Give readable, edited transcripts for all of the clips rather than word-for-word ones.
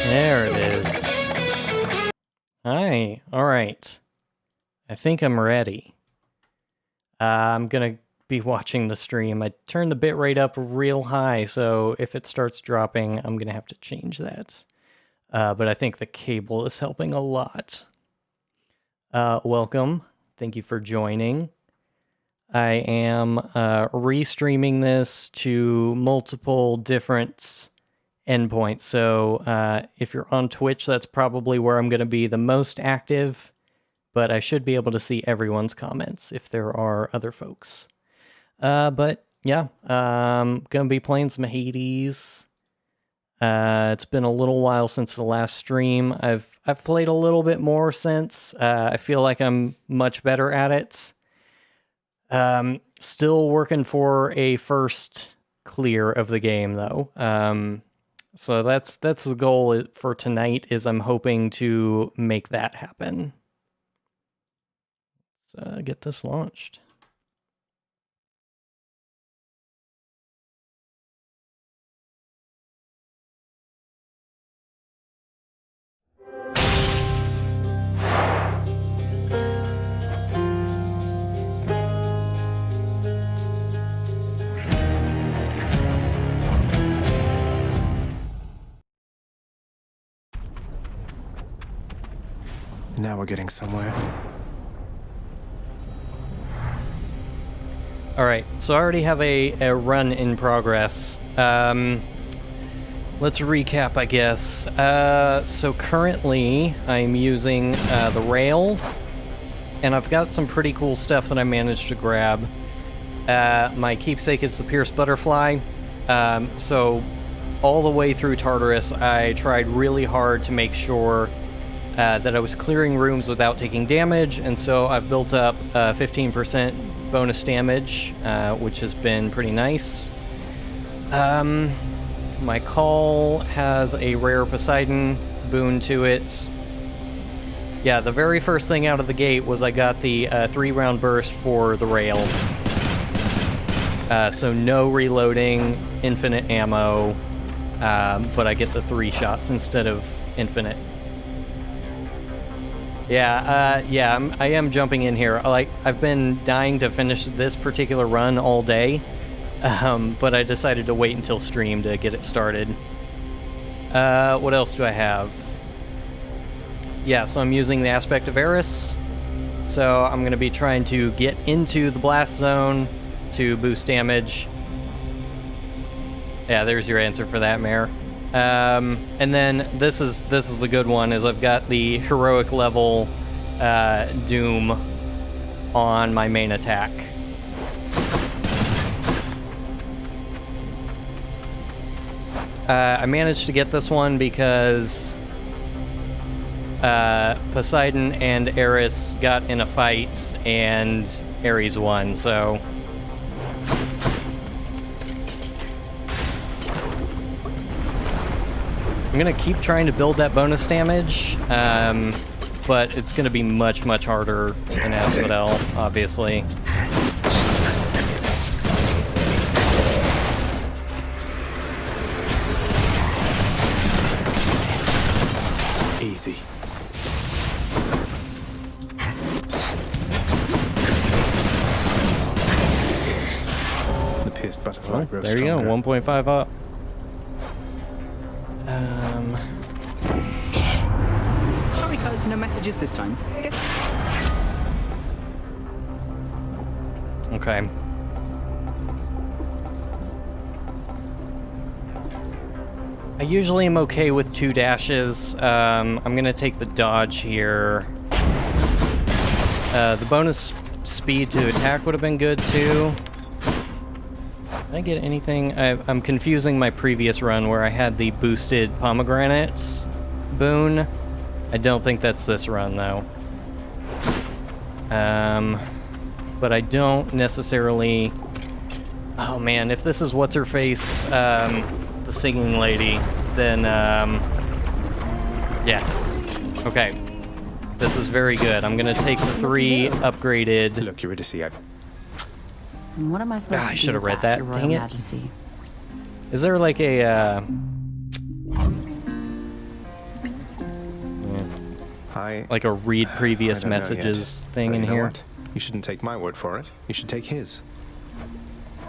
There it is. Hi. All right. I think I'm ready. I'm gonna be watching the stream. I turned the bitrate up real high, so if it starts dropping, I'm gonna have to change that. But I think the cable is helping a lot. Welcome. Thank you for joining. I am restreaming this to multiple different endpoints. So if you're on Twitch, that's probably where I'm going to be the most active, but I should be able to see everyone's comments if there are other folks. But yeah, I'm going to be playing some Hades. It's been a little while since the last stream. I've played a little bit more since. I feel like I'm much better at it. Still working for a first clear of the game though. So that's the goal for tonight, is I'm hoping to make that happen. Let's get this launched. Now we're getting somewhere. All right, so I already have a run in progress. Let's recap, I guess. So currently, I'm using the rail, and I've got some pretty cool stuff that I managed to grab. My keepsake is the Pierce Butterfly. So all the way through Tartarus, I tried really hard to make sure that I was clearing rooms without taking damage, and so I've built up 15% bonus damage, which has been pretty nice. My call has a rare Poseidon boon to it. Yeah, the very first thing out of the gate was I got the 3-round burst for the rail. So no reloading, infinite ammo, but I get the 3 shots instead of infinite. Yeah, I am jumping in here. I've been dying to finish this particular run all day, but I decided to wait until stream to get it started. What else do I have? Yeah, so I'm using the Aspect of Eris. So I'm going to be trying to get into the blast zone to boost damage. Yeah, there's your answer for that, Mare. And then this is the good one, is I've got the heroic level Doom on my main attack. I managed to get this one because Poseidon and Eris got in a fight and Ares won, so I'm going to keep trying to build that bonus damage, but it's going to be much, much harder in Asphodel, obviously. Easy. The pierced butterfly. Oh, there you go, 1.5 up. Sorry, guys, no messages this time. Okay. I usually am okay with 2 dashes. I'm gonna take the dodge here. The bonus speed to attack would have been good too. Did I get anything? I'm confusing my previous run where I had the boosted pomegranates boon. I don't think that's this run though. But I don't necessarily... Oh man, if this is what's-her-face, the singing lady, then yes. Okay. This is very good. I'm gonna take the 3 upgraded... Look, Eurydice, What am I supposed to do? I should have read with that. Your Royal Dang it. Majesty? Is there like a like a read previous I don't know yet. messages thing But in you know here. what? You shouldn't take my word for it. You should take his.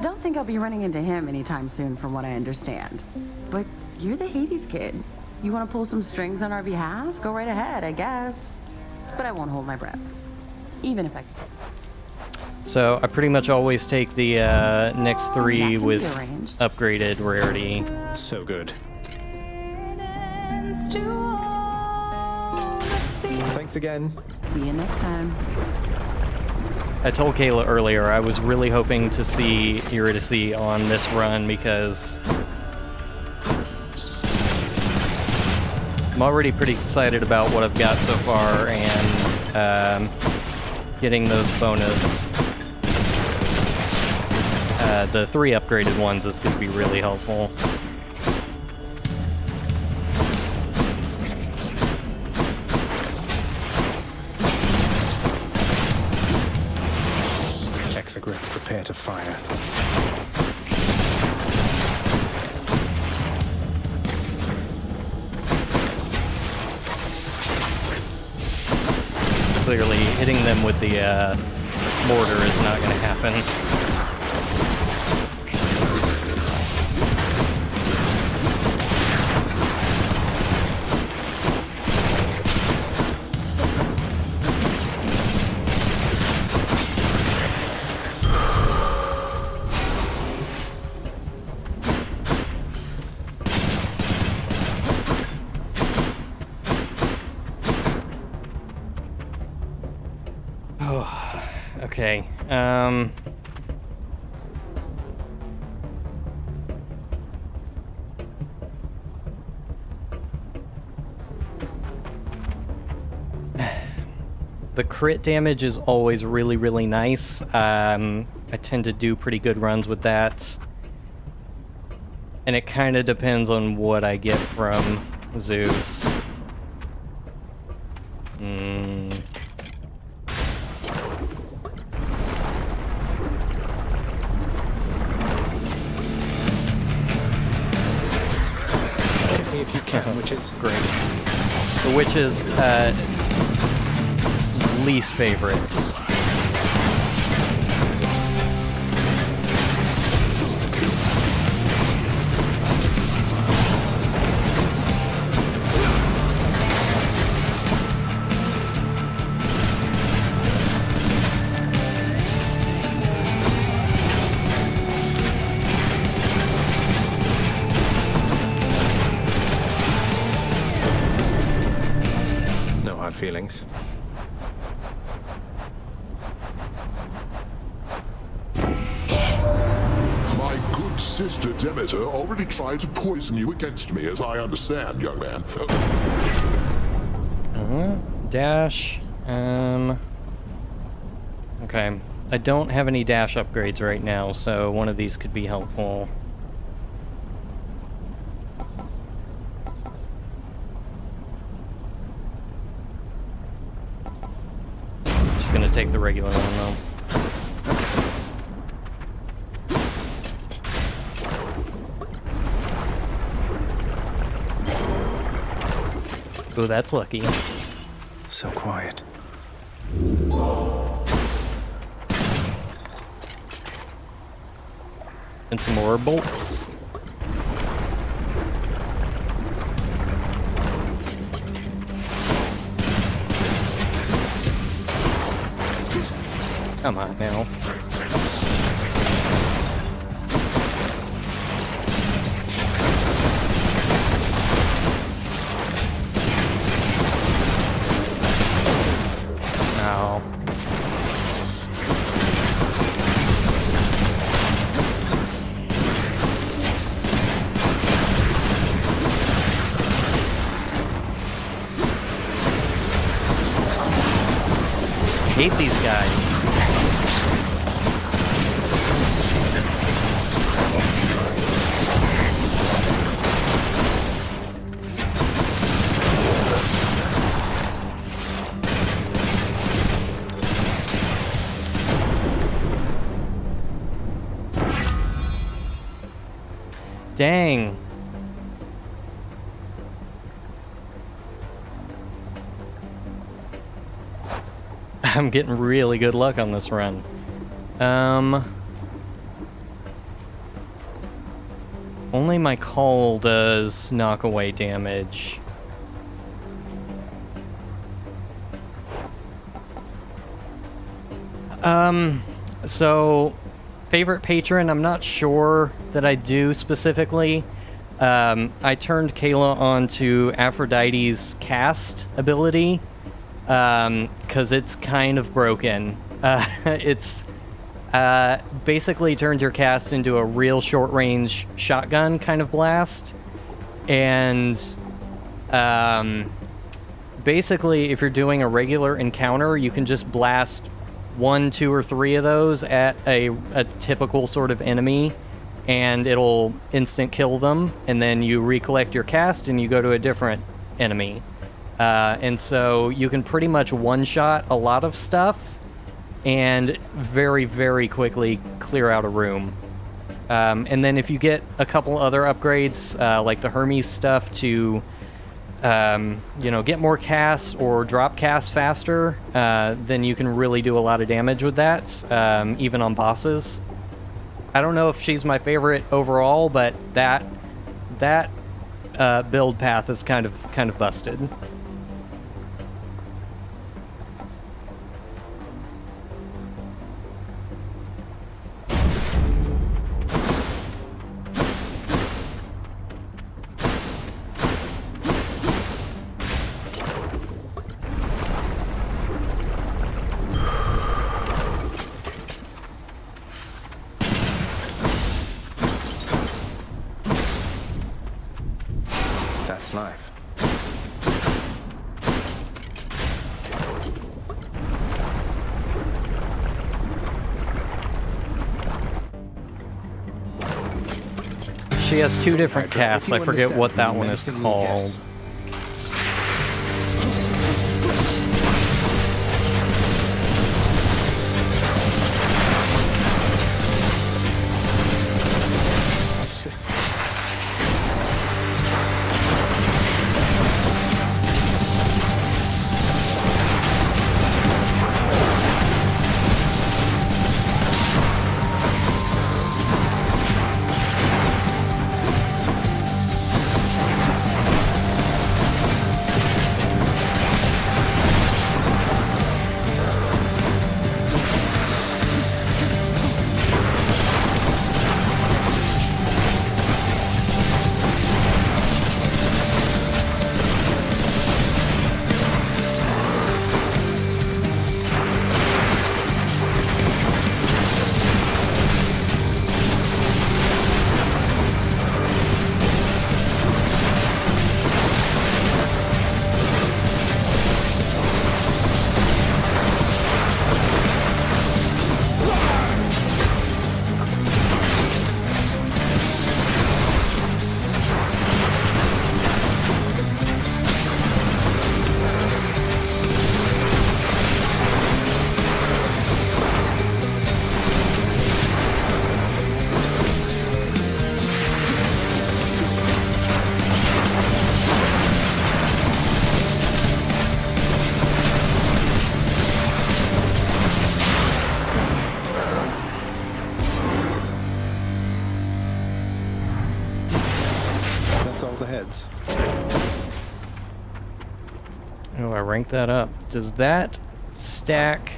Don't think I'll be running into him anytime soon, from what I understand. But you're the Hades kid. You want to pull some strings on our behalf? Go right ahead, I guess. But I won't hold my breath. Even if I... So I pretty much always take the next That three can with be arranged. upgraded rarity. So good. Thanks again. See you next time. I told Kayla earlier I was really hoping to see Eurydice on this run because I'm already pretty excited about what I've got so far, and getting those bonus, the 3 upgraded ones is going to be really helpful. Exogryph, prepare to fire. Clearly, hitting them with the mortar is not going to happen. Okay, the crit damage is always really, really nice. I tend to do pretty good runs with that. And it kind of depends on what I get from Zeus. Hit me if you can, which is Great. The witch's least favorite. no hard feelings. My good sister Demeter already tried to poison you against me, as I understand, young man. Dash. Okay. I don't have any dash upgrades right now, so one of these could be helpful. Just gonna take the regular one though. Oh, that's lucky. So quiet. And some more bolts. Come on now. Ow. Hate these guys. Dang. I'm getting really good luck on this run. Only my call does knock away damage. So, favorite patron, I'm not sure that I do specifically. I turned Kayla on to Aphrodite's cast ability, because it's kind of broken. It's basically turns your cast into a real short-range shotgun kind of blast. And basically, if you're doing a regular encounter, you can just blast 1, 2, or 3 of those at a typical sort of enemy, and it'll instant kill them, and then you recollect your cast and you go to a different enemy. And so you can pretty much one-shot a lot of stuff and very, very quickly clear out a room. And then if you get a couple other upgrades, like the Hermes stuff to get more casts or drop casts faster, then you can really do a lot of damage with that, even on bosses. I don't know if she's my favorite overall, but that build path is kind of busted. That's life. She has 2 different Hydra, if casts. you I forget understand what that one is menacingly, called. yes. That's all the heads. Oh, I ranked that up. Does that stack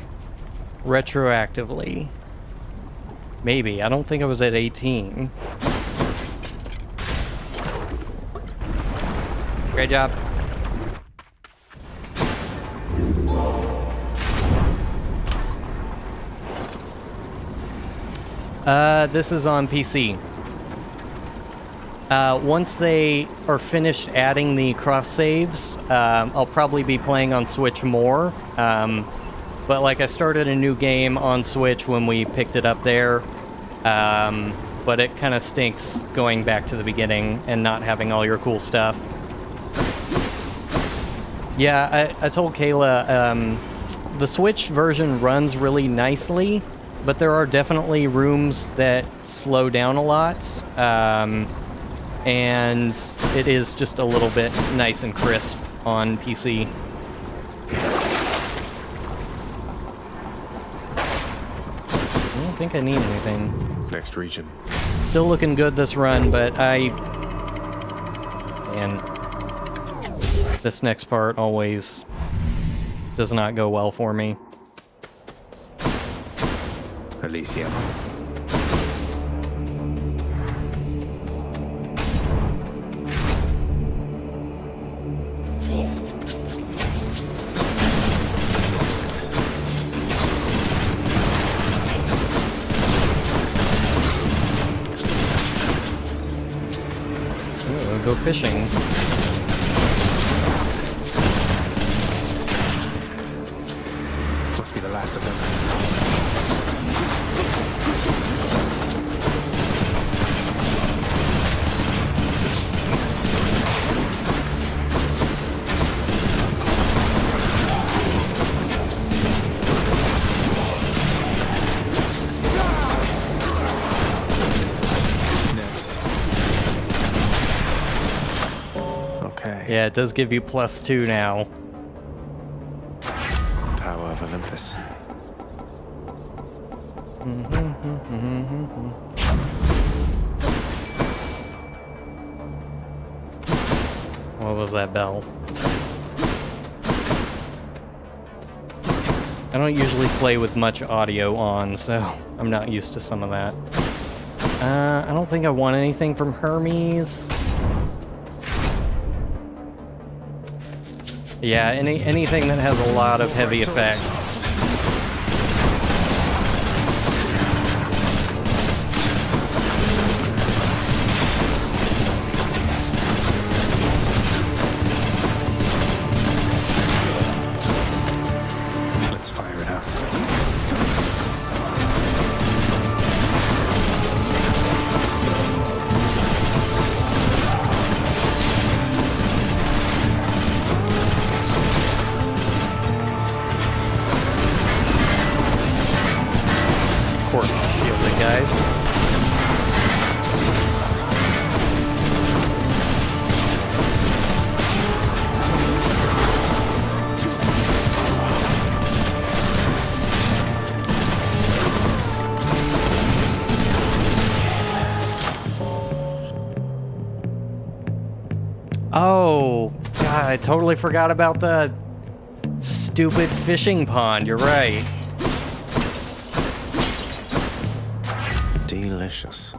retroactively? Maybe. I don't think I was at 18. Great job. This is on PC. Once they are finished adding the cross saves, I'll probably be playing on Switch more. But like, I started a new game on Switch when we picked it up there. But it kind of stinks going back to the beginning and not having all your cool stuff. Yeah, I told Kayla, the Switch version runs really nicely, but there are definitely rooms that slow down a lot. And it is just a little bit nice and crisp on PC. think I need anything. Next region. Still looking good this run, but man, this next part always does not go well for me. Alicia. Go fishing. Must be the last of them. Next. Okay. Yeah, it does give you +2 now. Power of Olympus. What was that bell? I don't usually play with much audio on, so I'm not used to some of that. I don't think I want anything from Hermes. Yeah, anything that has a lot of heavy effects. Let's fire it up. Of course, shielded guys. Oh, God, I totally forgot about the stupid fishing pond. You're right. Delicious.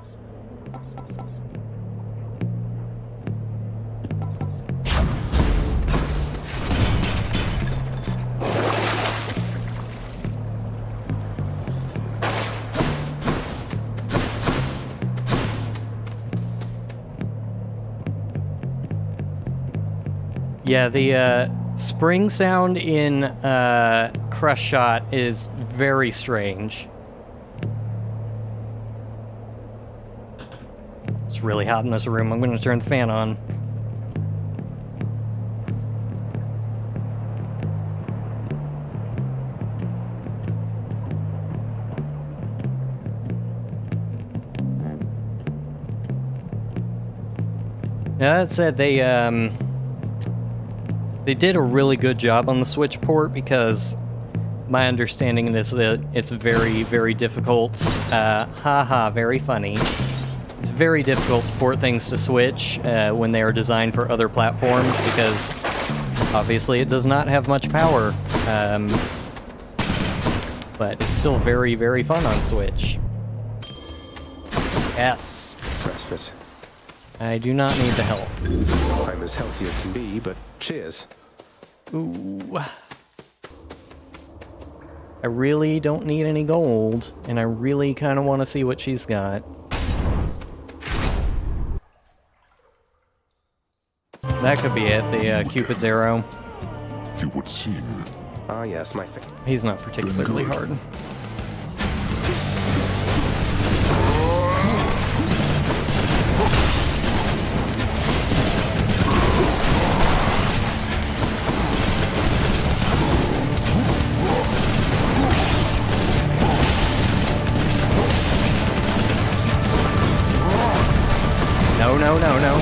Yeah, the spring sound in Crush Shot is very strange. It's really hot in this room. I'm going to turn the fan on. Yeah, that said, they did a really good job on the Switch port, because my understanding is that it's very, very difficult. Haha, very funny. It's very difficult to port things to Switch when they are designed for other platforms, because obviously it does not have much power. But it's still very, very fun on Switch. Yes. Respite. I do not need the health. I'm as healthy as can be, but cheers. Ooh. I really don't need any gold, and I really kind of want to see what she's got. That could be it, the Cupid's arrow. It would seem. Ah, yes, my thing. He's not particularly hard. No, no, no, no.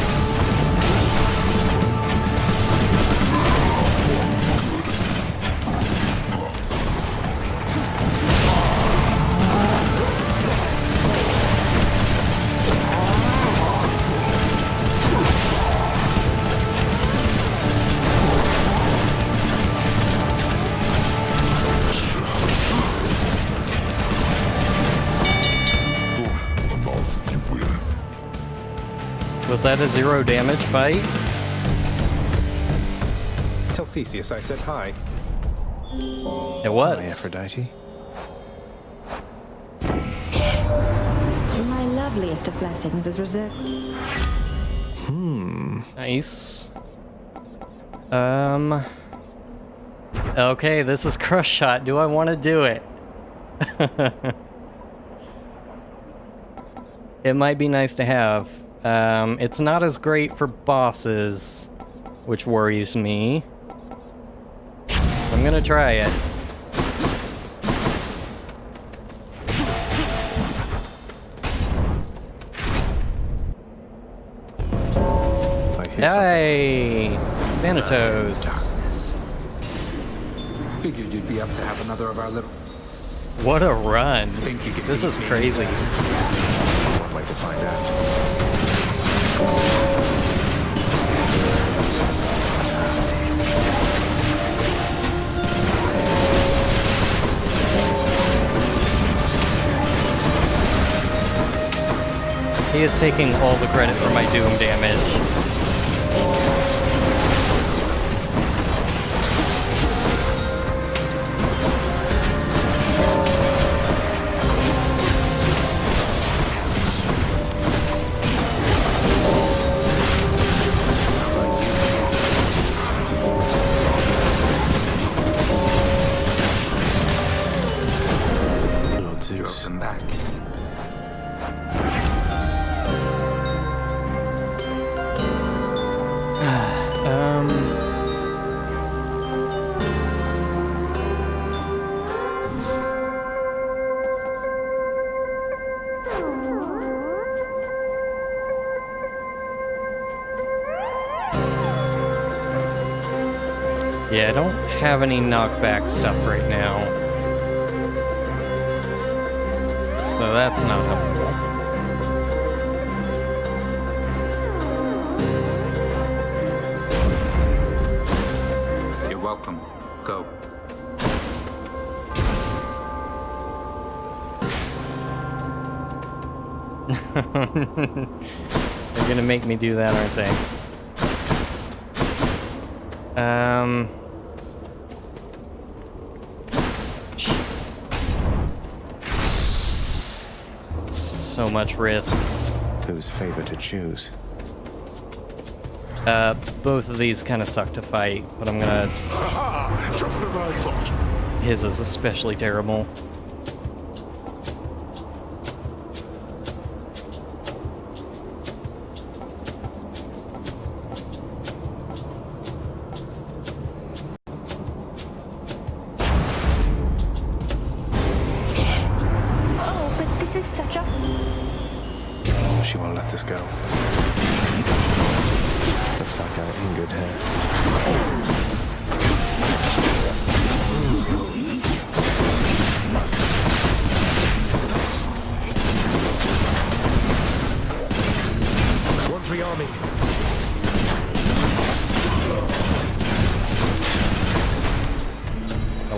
Was that a 0 damage fight? Tell Theseus I said hi. It Hi, was. Aphrodite. My loveliest of blessings is reserved. Nice. Okay, this is Crush Shot. Do I want to do it? It might be nice to have. It's not as great for bosses, which worries me. I'm gonna try it. I hear something. Yay! Thanatos. Darkness. Figured you'd be up to have another of our little. What a run. Think you could This beat is me? crazy. One way to find out. He is taking all the credit for my doom damage. Lord Zeus. Drove them back. Yeah, I don't have any knockback stuff right now. So that's not helpful. You're welcome. Go. They're gonna make me do that, aren't they? So much risk. Whose favor to choose? Both of these kind of suck to fight, but I'm gonna... Ha! Just as I thought. His is especially terrible. Oh, but this is such a... She won't let us go. Looks like our injured hair. One for the army.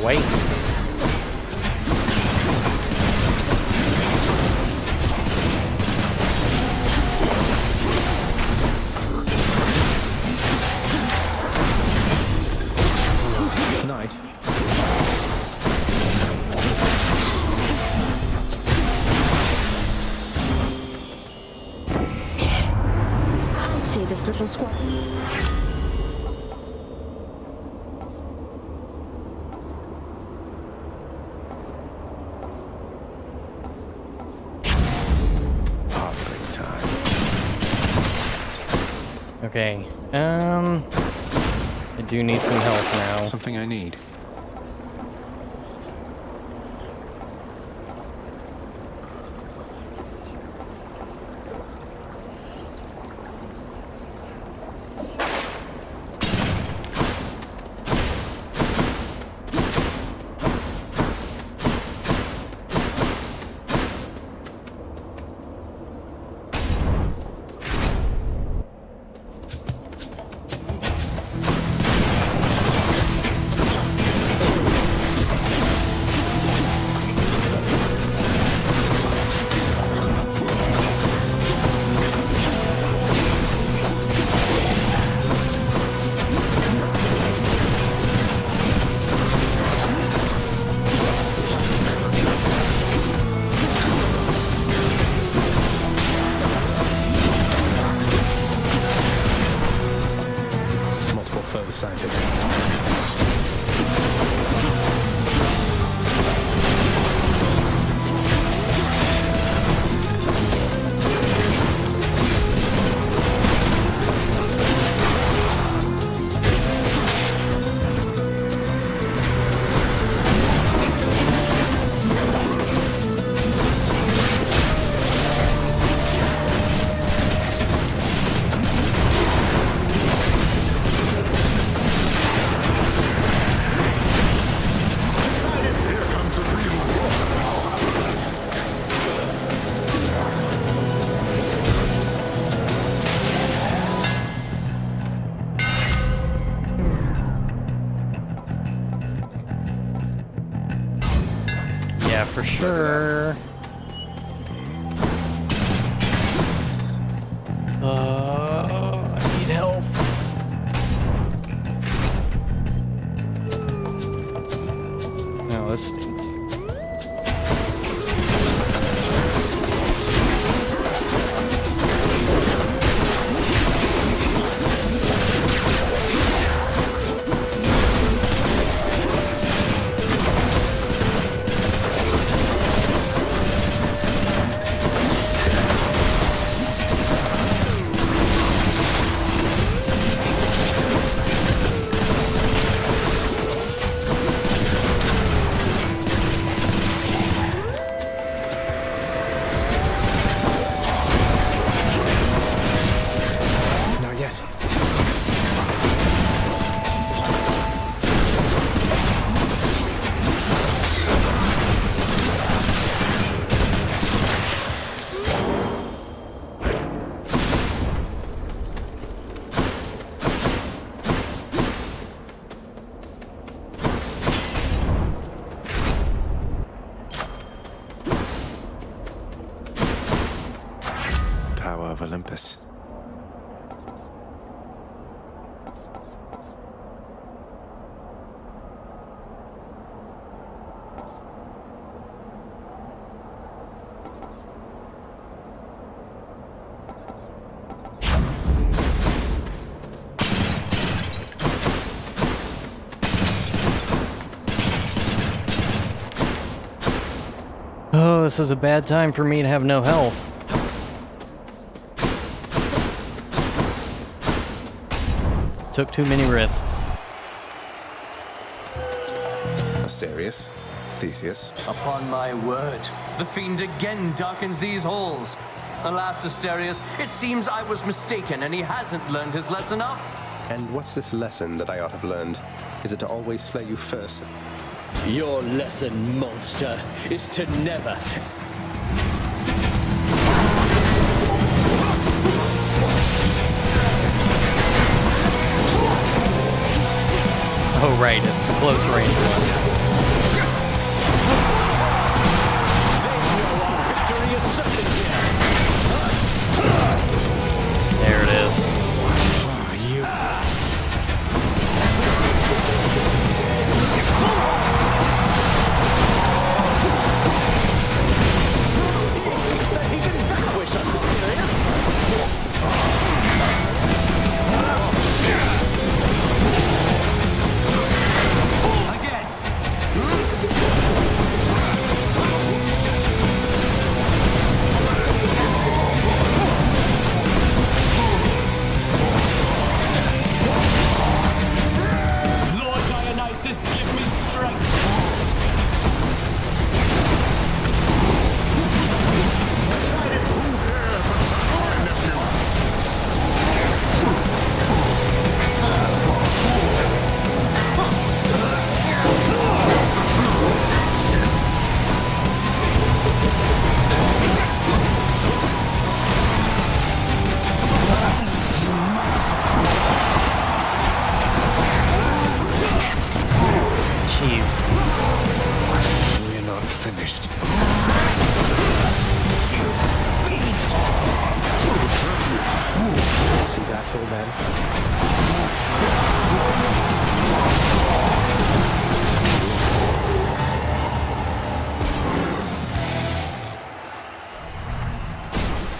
Away. Night. See this little squad. Heartbreak time. Okay. I do need some help now. Something I need. UFO sighted. Yeah, for sure. I need help. No, this stinks. Not yet. Power of Olympus. Oh, this is a bad time for me to have no health. Took too many risks. Asterius. Theseus. Upon my word, the fiend again darkens these halls. Alas, Asterius, it seems I was mistaken and he hasn't learned his lesson up. And what's this lesson that I ought to have learned? Is it to always slay you first? Your lesson, monster, is to never. Oh, right, it's the close range one. There it is.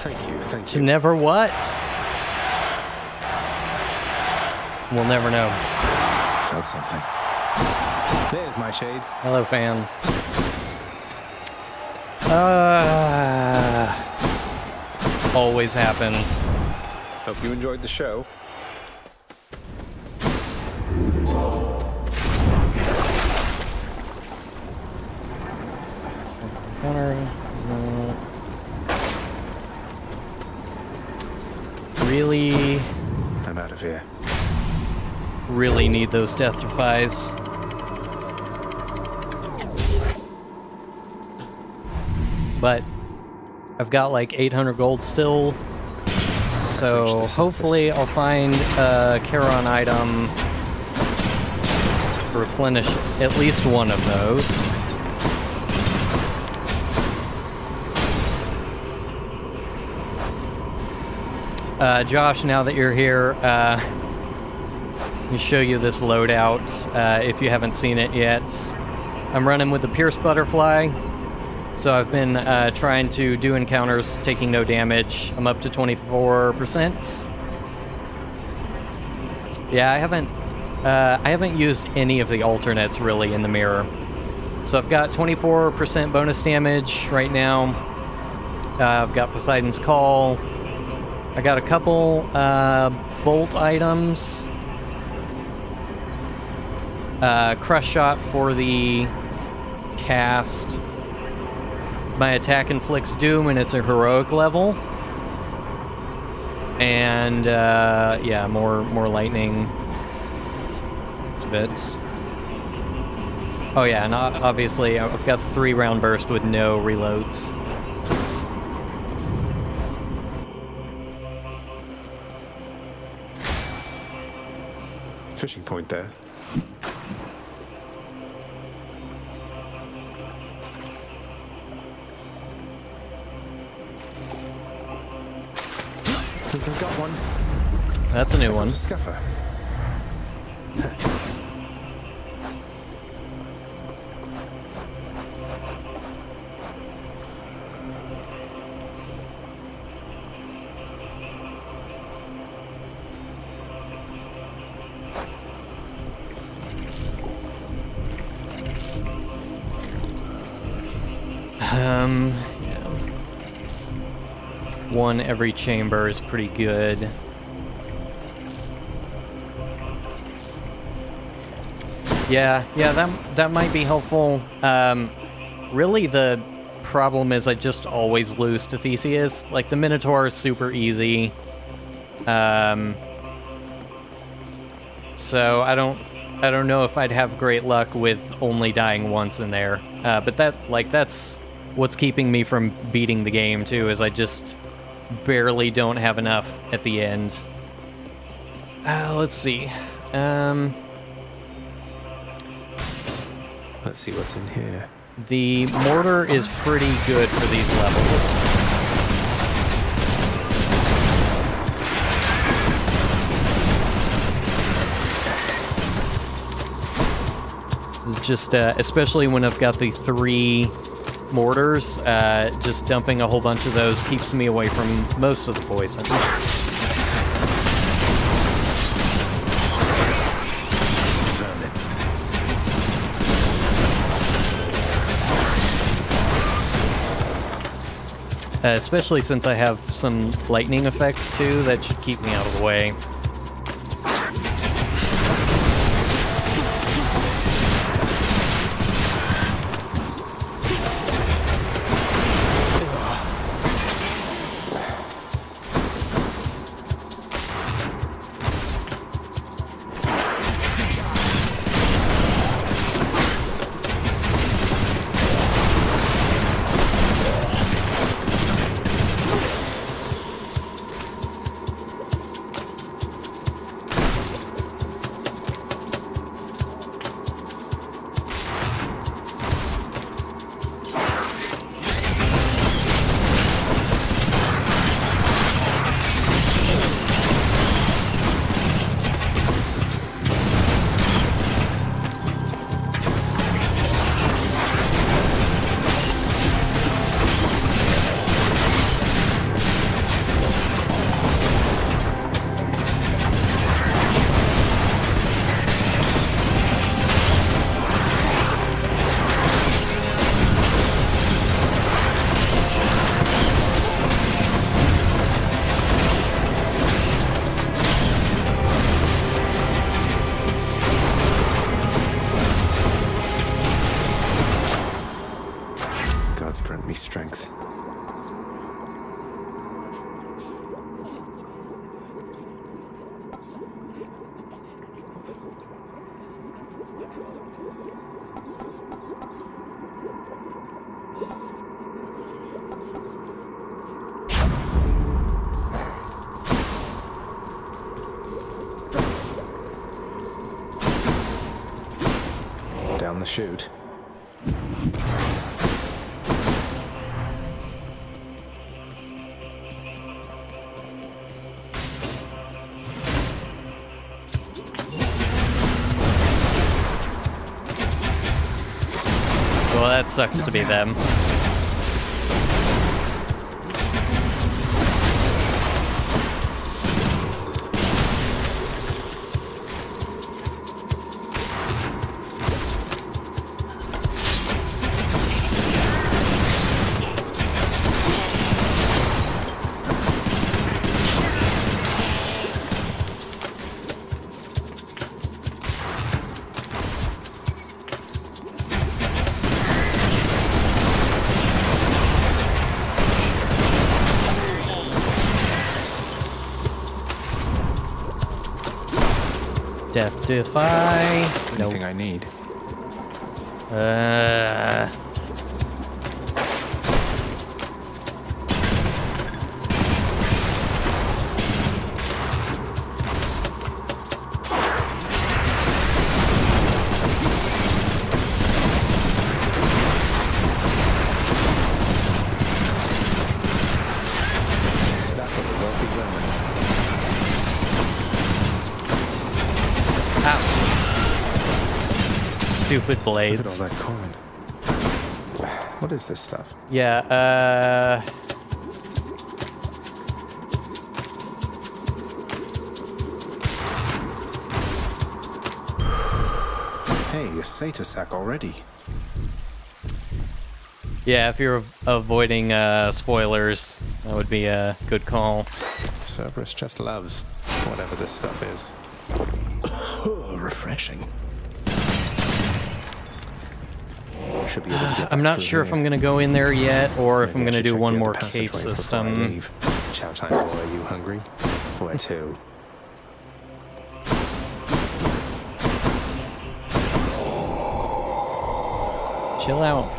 Thank you. To never what? We'll never know. Felt something. There's my shade. Hello, fan. This always happens. Hope you enjoyed the show. Really, I'm out of here. really need those death defies. But I've got like 800 gold still, so hopefully I'll find a Charon item to replenish at least one of those. Josh, now that you're here, let me show you this loadout if you haven't seen it yet. I'm running with the Pierce Butterfly, so I've been trying to do encounters taking no damage. I'm up to 24%. Yeah, I haven't used any of the alternates really in the mirror. So I've got 24% bonus damage right now. I've got Poseidon's Call. I got a couple bolt items. Crush Shot for the cast. My attack inflicts doom and it's a heroic level. And yeah, more lightning bits. Oh yeah, and obviously I've got the 3-round burst with no reloads. Fishing point there. I think I've got one. That's a new one. Scuffer. Yeah. One every chamber is pretty good. Yeah, that might be helpful. Really the problem is I just always lose to Theseus. Like, the Minotaur is super easy. So I don't know if I'd have great luck with only dying once in there. But that's what's keeping me from beating the game too, is I just barely don't have enough at the end. Let's see. Let's see what's in here. The mortar is pretty good for these levels. Just, especially when I've got the 3 mortars, just dumping a whole bunch of those keeps me away from most of the poison. Especially since I have some lightning effects too, that should keep me out of the way. strength. Down the chute. Well, that sucks to be them. Death defy. Anything Nope. I need. That was a wealthy Roman. Ow. Stupid blades. Look at all that coin. What is this stuff? Yeah, Hey, a satyr sack already. yeah, if you're avoiding spoilers, that would be a good call. Cerberus just loves whatever this stuff is. Oh, refreshing. Should be able to get I'm back not through sure if here. I'm gonna go in there yet, or if Maybe I'm I gonna should do check one the other more cave passageways before I system. leave. Chow time, boy, are you hungry? Where to? Chill out.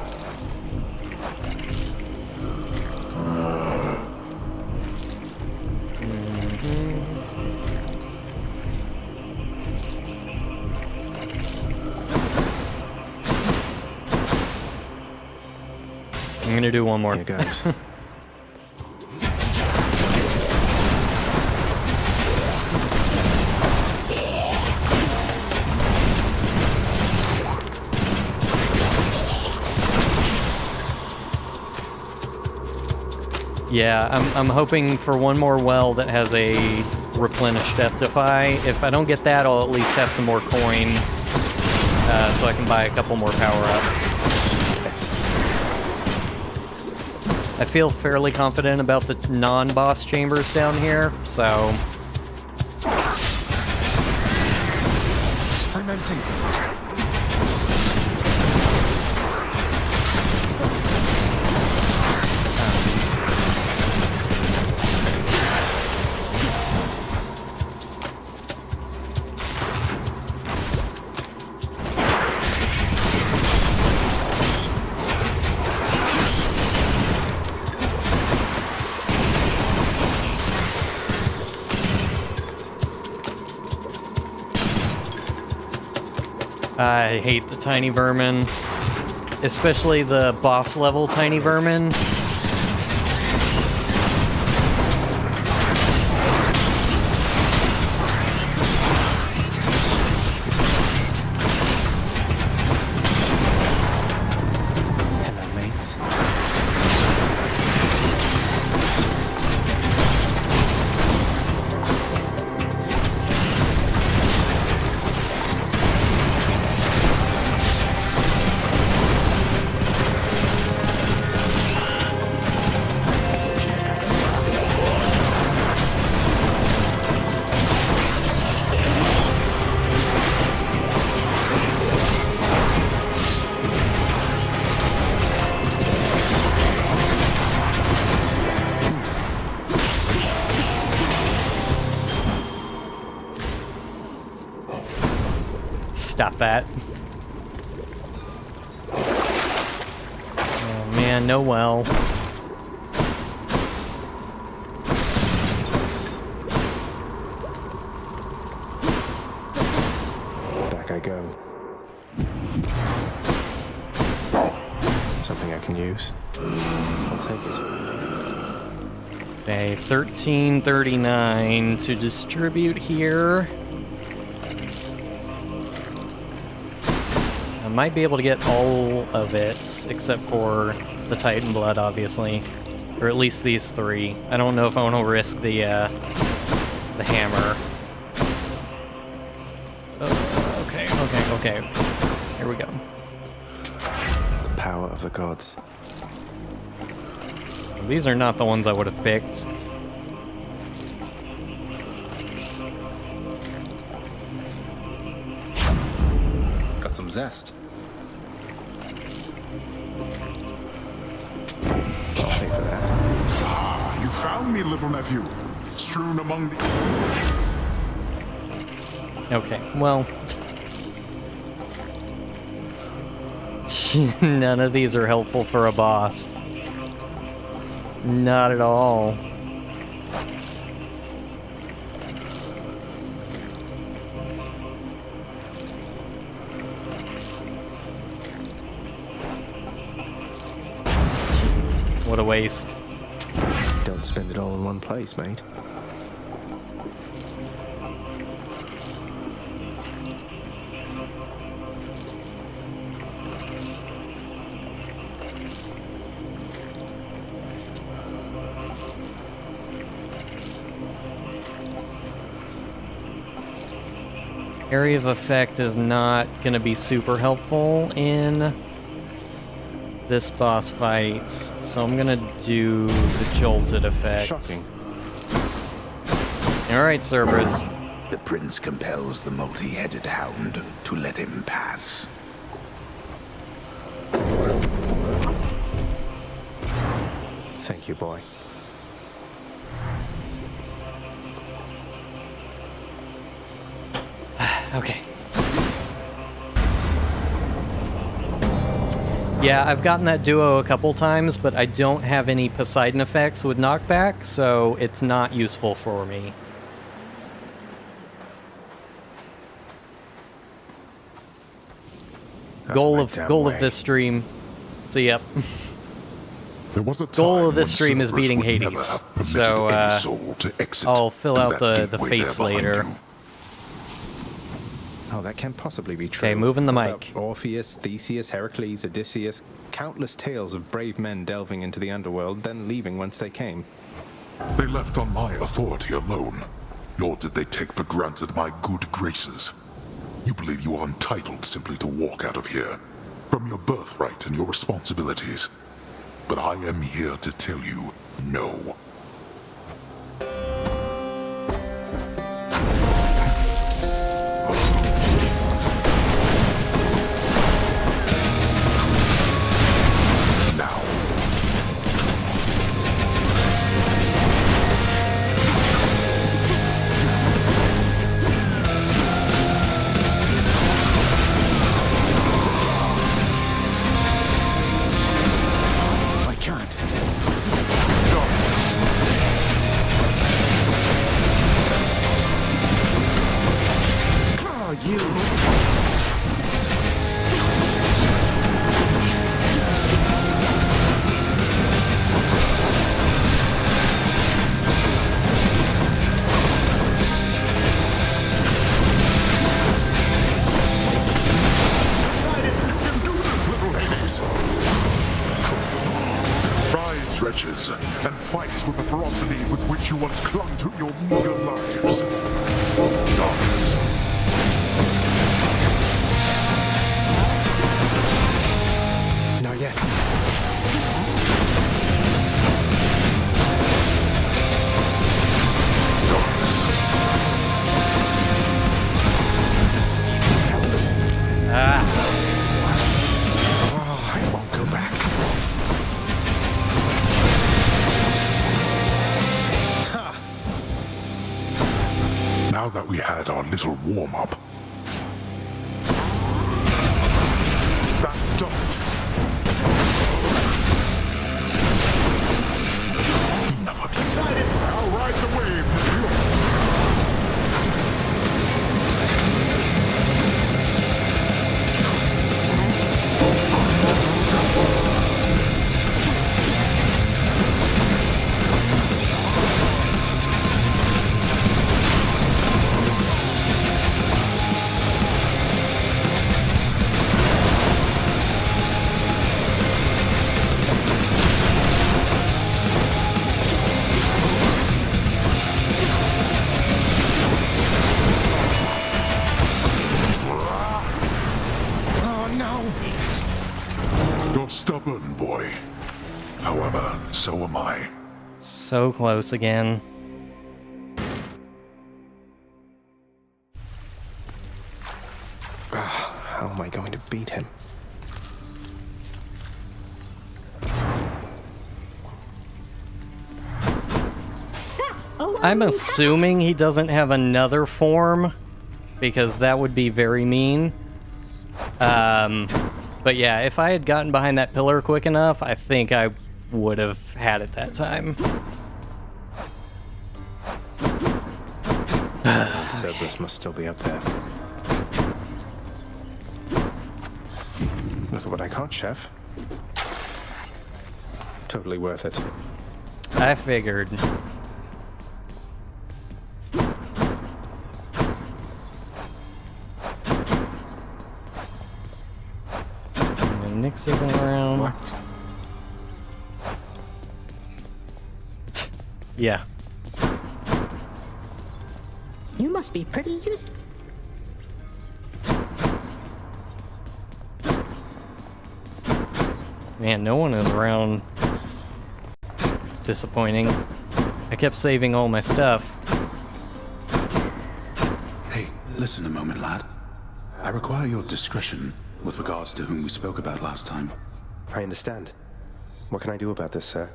I'm gonna do one more. Here goes. Yeah, I'm hoping for one more well that has a replenished death defy. If I don't get that, I'll at least have some more coin, so I can buy a couple more power-ups. I feel fairly confident about the non-boss chambers down here, so... I'm empty. I hate the tiny vermin, especially the boss level tiny vermin. Hello, mates. Stop that. Oh man, no well. Back I go. Something I can use. I'll take it. Okay, 1339 to distribute here. I might be able to get all of it, except for the Titan Blood, obviously. Or at least these three. I don't know if I want to risk the hammer. Okay. Here we go. The power of the gods. These are not the ones I would have picked. Got some zest. I'll pay for that. Ah, you found me, little nephew. Strewn among the... Okay, well... None of these are helpful for a boss. Not at all. Jeez, what a waste. Don't spend it all in one place, mate. Area of effect is not going to be super helpful in this boss fight, so I'm going to do the jolted effect. Shocking. Alright, Cerberus. The prince compels the multi-headed hound to let him pass. Thank you, boy. Okay. Yeah, I've gotten that duo a couple times, but I don't have any Poseidon effects with knockback, so it's not useful for me. Goal of this stream. See ya. There was a Goal of this when stream is Cerberus beating would Hades, never have permitted so any soul to exit I'll fill to out that the gateway fates there behind later. you. Oh, that can't possibly be true. Okay, moving the What mic. about Orpheus, Theseus, Heracles, Odysseus, countless tales of brave men delving into the underworld, then leaving whence they came. They left on my authority alone, nor did they take for granted my good graces. You believe you are entitled simply to walk out of here, from your birthright and your responsibilities. But I am here to tell you, no. Wretches, and fight with the ferocity with which you once clung to your meager lives. Darkness. Not yet. Darkness. Oh, I won't go back. Now that we had our little warm-up, You're stubborn, boy. However, so am I. So close again. How am I going to beat him? I'm assuming he doesn't have another form, because that would be very mean. But yeah, if I had gotten behind that pillar quick enough, I think I would have had it that time. Cerberus must still be up there. Look at what I caught, Chef. Totally worth it. I figured. Nix isn't around. What? Yeah. You must be pretty used. Man, no one is around. It's disappointing. I kept saving all my stuff. Hey, listen a moment, lad. I require your discretion with regards to whom we spoke about last time. I understand. What can I do about this, sir?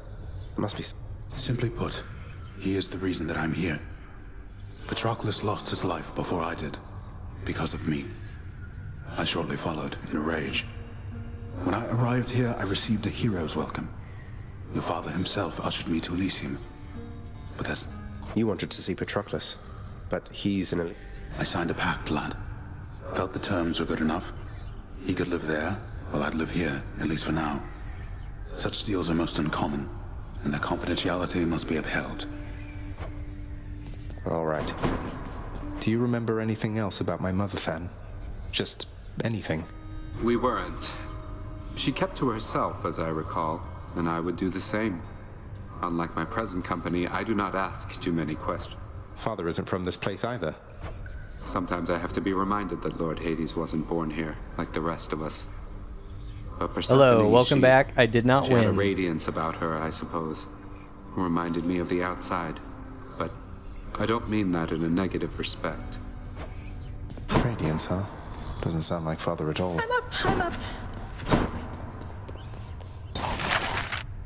There must be... Simply put, he is the reason that I'm here. Patroclus lost his life before I did, because of me. I shortly followed, in a rage. When I arrived here, I received a hero's welcome. Your father himself ushered me to Elysium. But that's... You wanted to see Patroclus, but he's in a... I signed a pact, lad. Felt the terms were good enough. He could live there, while I'd live here, at least for now. Such deals are most uncommon, and their confidentiality must be upheld. All right. Do you remember anything else about my mother, Fan? Just anything? We weren't. She kept to herself, as I recall, and I would do the same. Unlike my present company, I do not ask too many questions. Father isn't from this place either. Sometimes I have to be reminded that Lord Hades wasn't born here, like the rest of us. But Hello, welcome back. I did not she win. Had a radiance about her, I suppose. Who reminded me of the outside. But I don't mean that in a negative respect. Radiance, huh? Doesn't sound like Father at all. I'm up.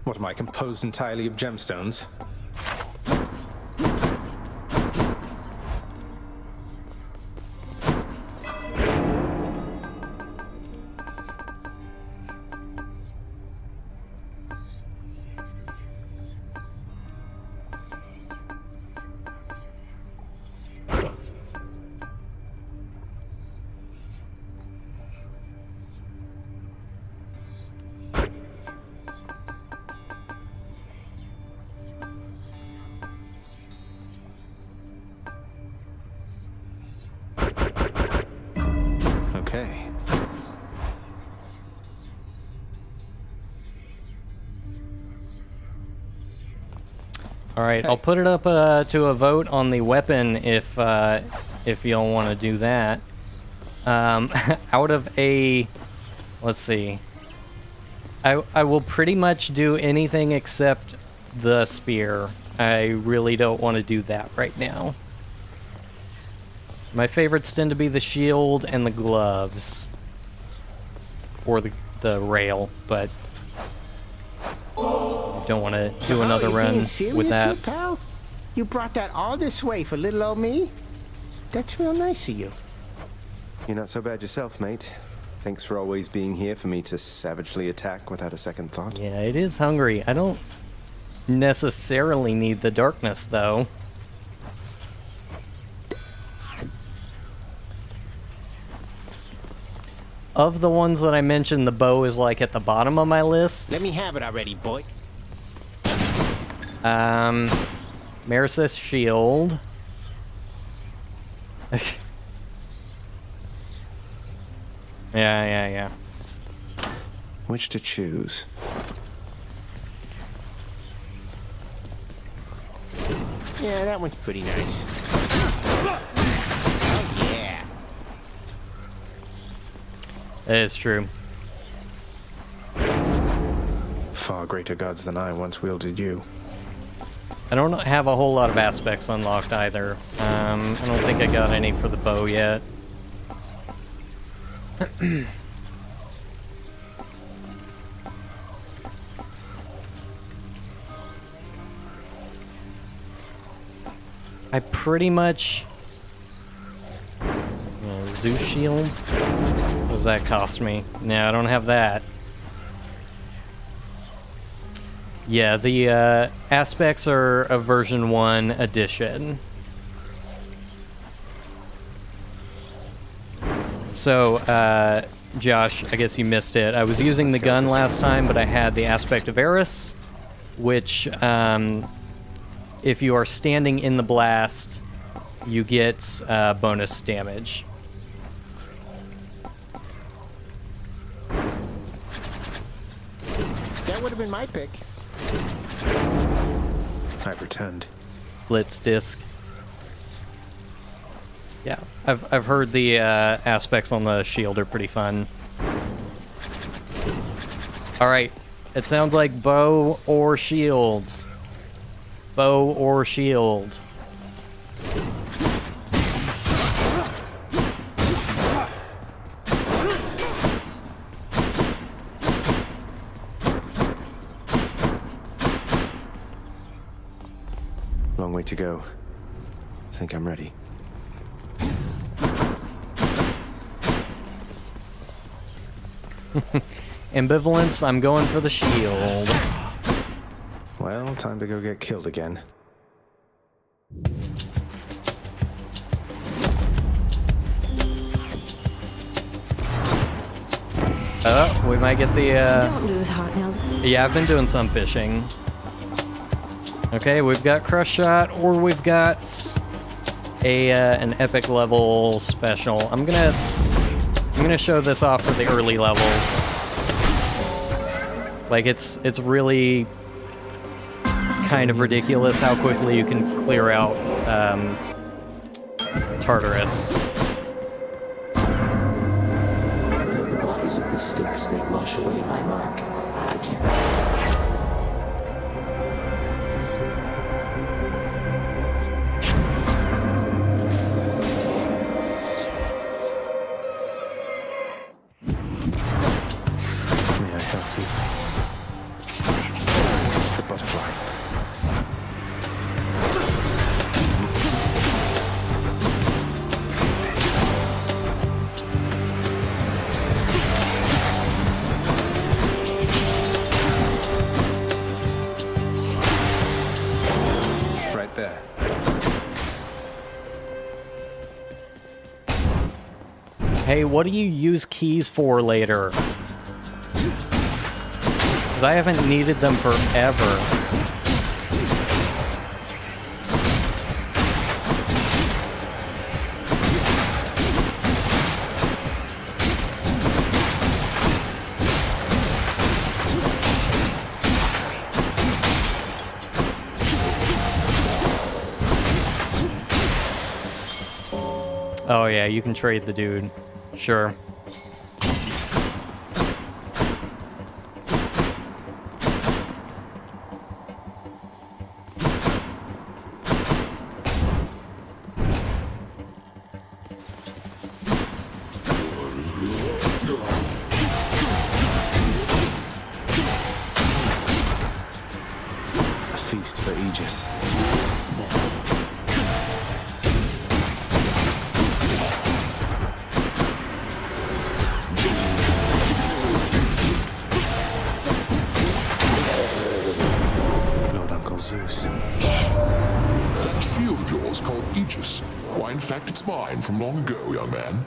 What, am I composed entirely of gemstones? Okay. All right, I'll put it up to a vote on the weapon if y'all want to do that. Out of a, let's see. I will pretty much do anything except the spear. I really don't want to do that right now. My favorites tend to be the shield and the gloves. Or the rail, but I don't want to do another run with that. Pal? You brought that all this way for little old me? That's real nice of you. You're not so bad yourself, mate. Thanks for always being here for me to savagely attack without a second thought. Yeah, it is hungry. I don't necessarily need the darkness, though. Of the ones that I mentioned, the bow is like at the bottom of my list. Let me have it already, boy. Maris's shield. Yeah. Which to choose? Yeah, that one's pretty nice. Oh, yeah. That is true. far greater gods than I once wielded you. I don't have a whole lot of aspects unlocked either. I don't think I got any for the bow yet. I pretty much... Zeus shield? What does that cost me? No, I don't have that. Yeah, the aspects are a version 1 edition. So, Josh, I guess you missed it. I was using the gun last time, but I had the aspect of Eris, which, if you are standing in the blast, you get bonus damage. That would have been my pick. I've returned. Blitz disc. Yeah, I've heard the aspects on the shield are pretty fun. All right, it sounds like bow or shields. Bow or shield. Long way to go. I think I'm ready. Ambivalence, I'm going for the shield. Well, time to go get killed again. Oh, we might get the, Don't lose heart now. Yeah, I've been doing some fishing. Okay, we've got Crush Shot, or we've got an epic level special. I'm gonna show this off for the early levels. Like, it's really kind of ridiculous how quickly you can clear out Tartarus. The bodies of the sticks may wash away my mark. I can't. Hey, what do you use keys for later? Because I haven't needed them forever. Oh yeah, you can trade the dude. Sure. A feast for Aegis. Zeus. That shield of yours called Aegis. Why, in fact, it's mine from long ago, young man.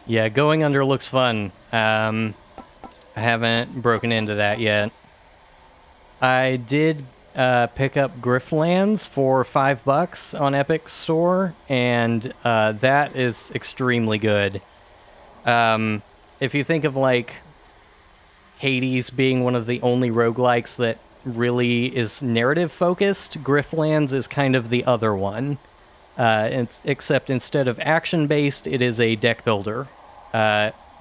Yeah, going under looks fun. I haven't broken into that yet. I did pick up Grifflands for $5 on Epic Store, and that is extremely good. If you think of like Hades being one of the only roguelikes that really is narrative focused, Grifflands is kind of the other one. Except instead of action based, it is a deck builder.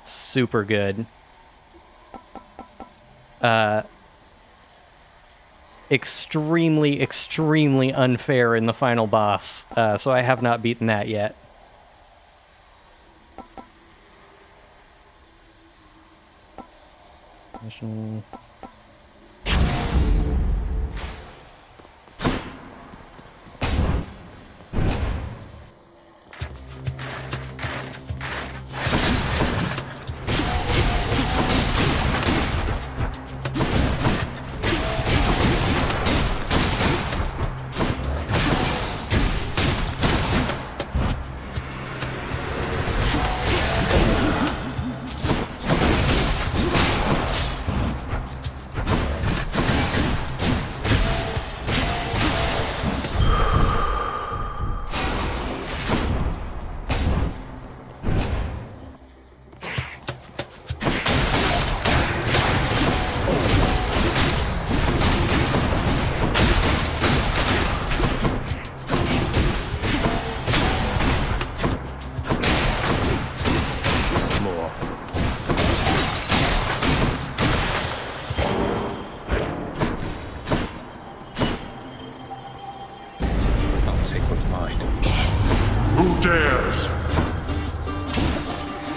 Super good. Extremely, extremely unfair in the final boss, so I have not beaten that yet. Mission.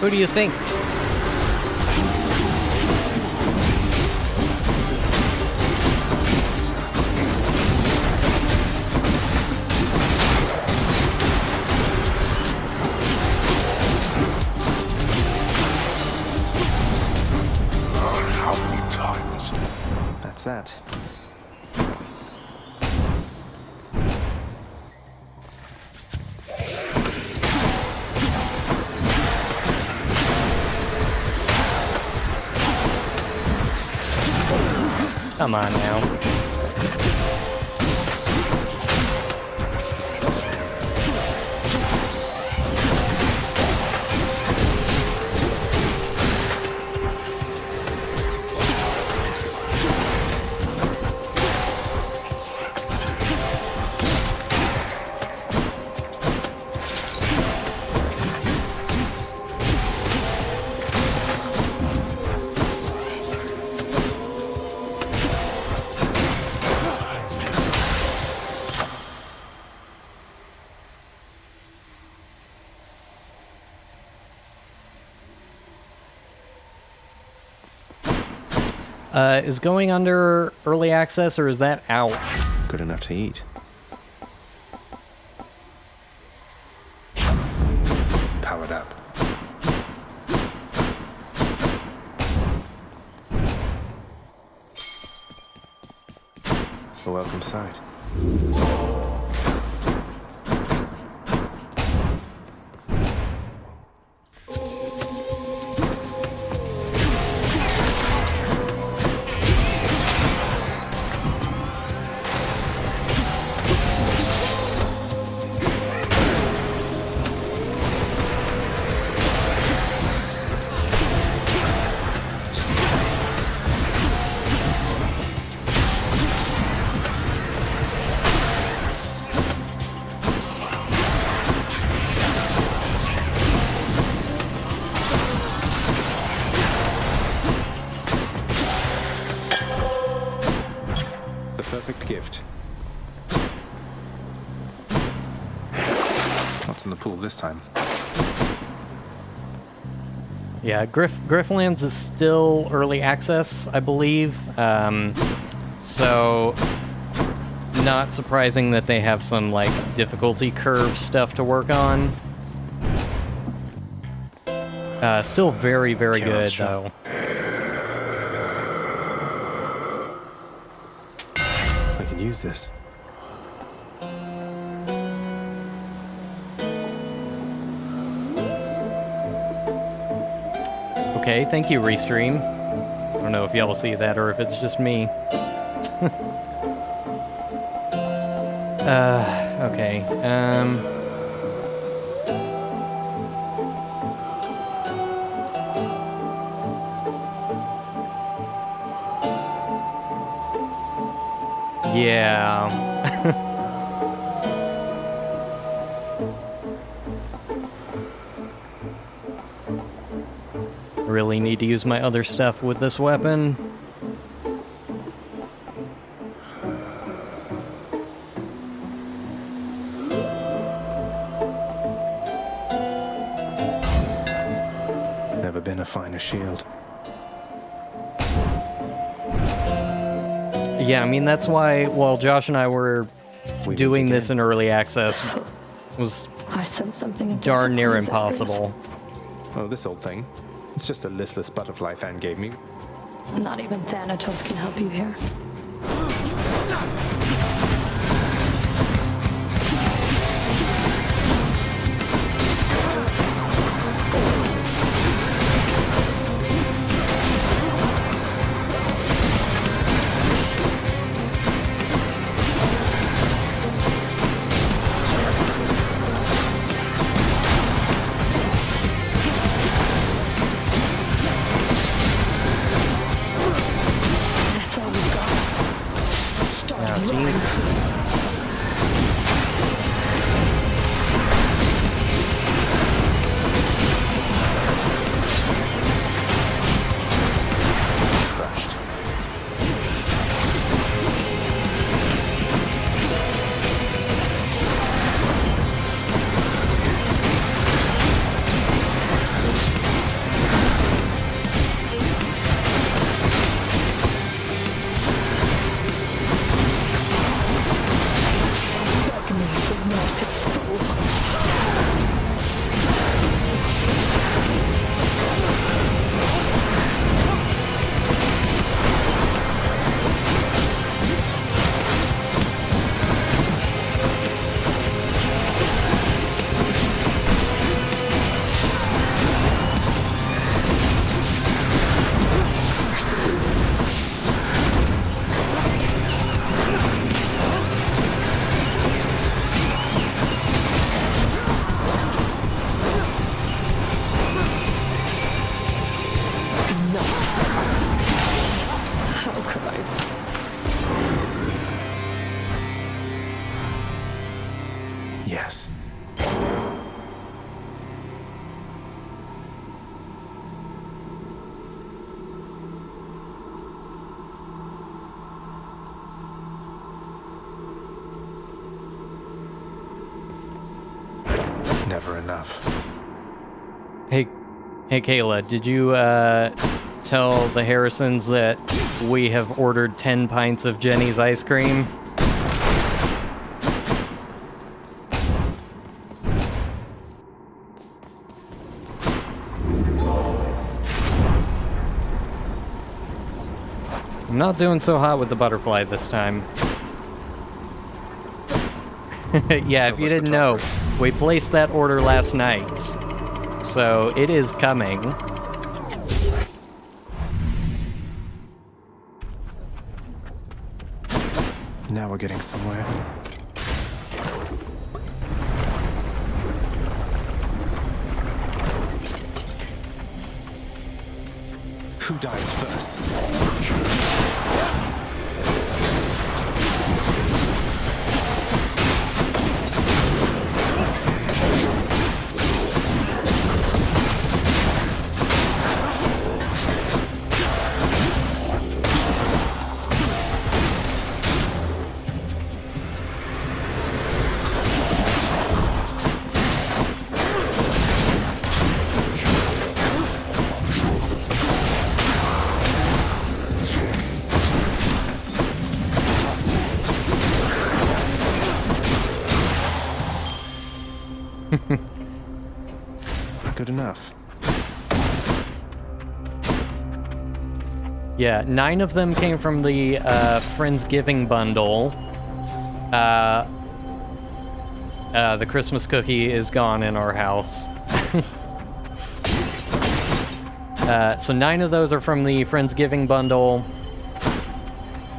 Who do you think? How many times? That's that. Come on now. Is going under early access, or is that out? Good enough to eat. Powered up. A welcome sight. Perfect gift. What's in the pool this time? Yeah, Grifflands is still early access, I believe. So not surprising that they have some like difficulty curve stuff to work on. Still very, very good though. I can use this. Okay, thank you, Restream. I don't know if y'all see that or if it's just me. Okay. Yeah. Really need to use my other stuff with this weapon. Never been a finer shield. Yeah, I mean, that's why while Josh and I were doing this in early access, it was I sense something darn near impossible. Oh, this old thing. It's just a listless butterfly Than gave me. Not even Thanatos can help you here. Yes. Never enough. Hey, Kayla, did you tell the Harrisons that we have ordered 10 pints of Jenny's ice cream? I'm not doing so hot with the butterfly this time. Yeah, if you didn't know, we placed that order last night. So it is coming. Now we're getting somewhere. Who dies first? Good enough. Yeah, 9 of them came from the Friendsgiving bundle. The Christmas cookie is gone in our house. So 9 of those are from the Friendsgiving bundle.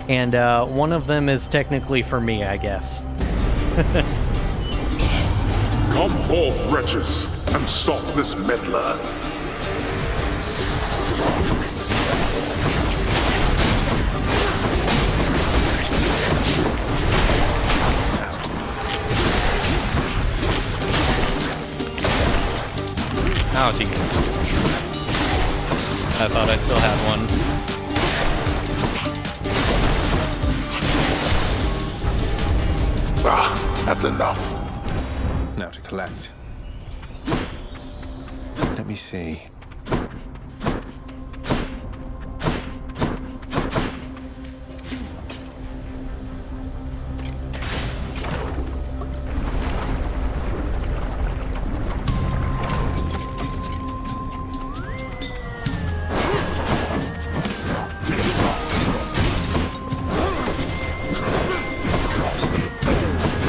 And one of them is technically for me, I guess. Come forth, wretches, and stop this meddler. Oh, jeez. I thought I still had one. Ah, that's enough. Now to collect. Let me see.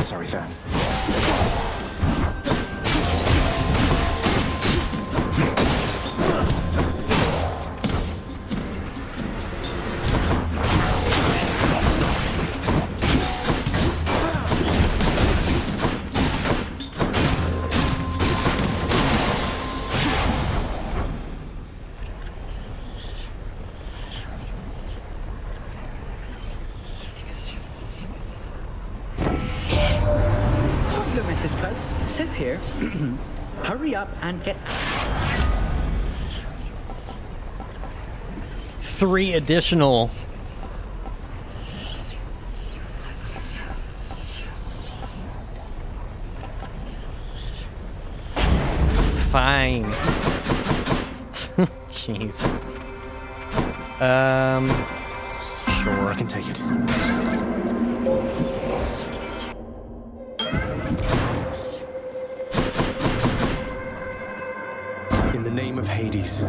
Sorry, Than. Popular message, Buzz. Says here, hurry up and get... 3 additional. Fine. Jeez. Sure, I can take it. In the name of Hades.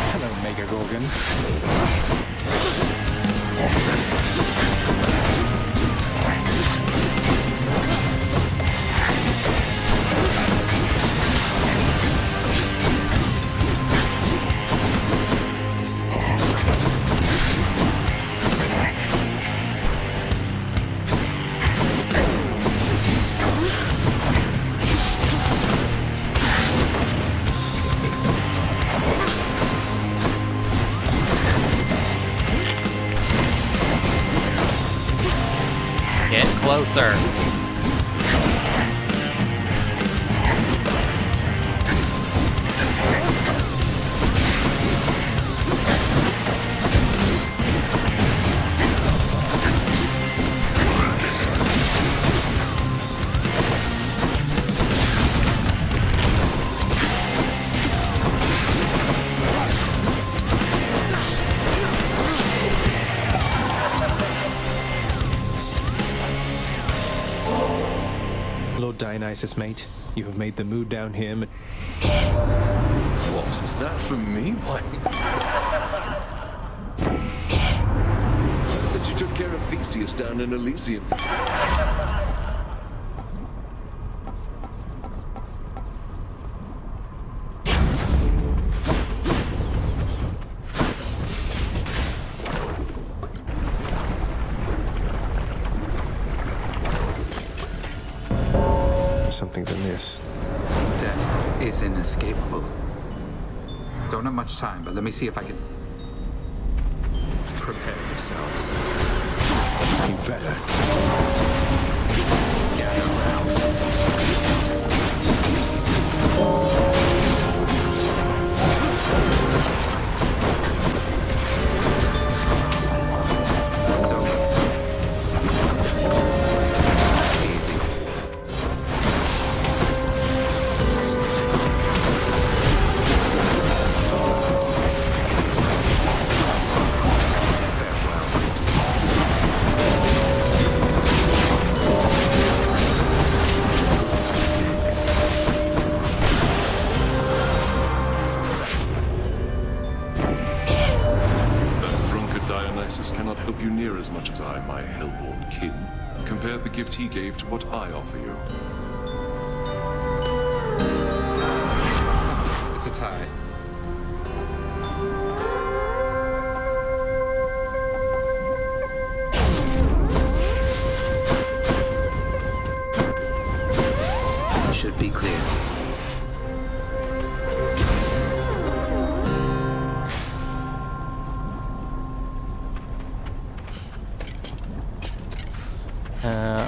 Hello, Mega Gorgon. Get closer. Lord Dionysus, mate, you have made the mood down here. What is that from me? What? That you took care of Theseus down in Elysium. Something's amiss. Death is inescapable. Don't have much time, but let me see if I can... Prepare yourselves. You better. Gather around. It's over. Easy. darkness cannot help you near as much as I, my hellborn kin. Compare the gift he gave to what I offer you. It's a tie. Should be clear.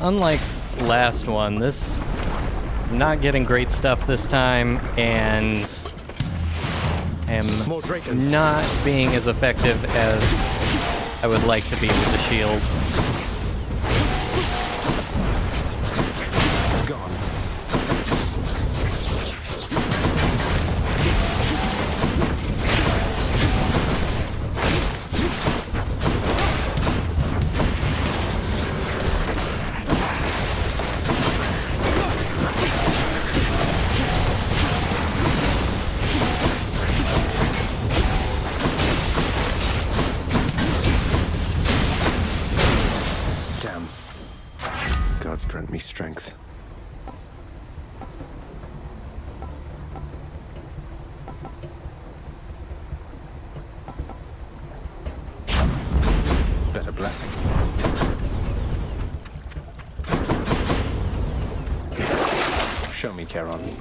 Unlike last one, this not getting great stuff this time, and am not being as effective as I would like to be with the shield. Grant me strength. Better blessing. Show me, Charon.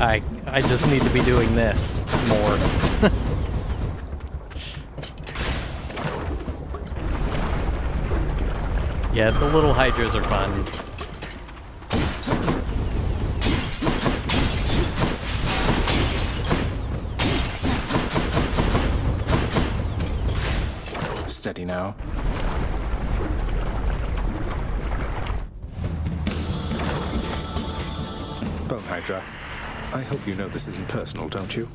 I just need to be doing this more. Yeah, the little hydras are fun. Steady now. Bone Hydra, I hope you know this isn't personal, don't you?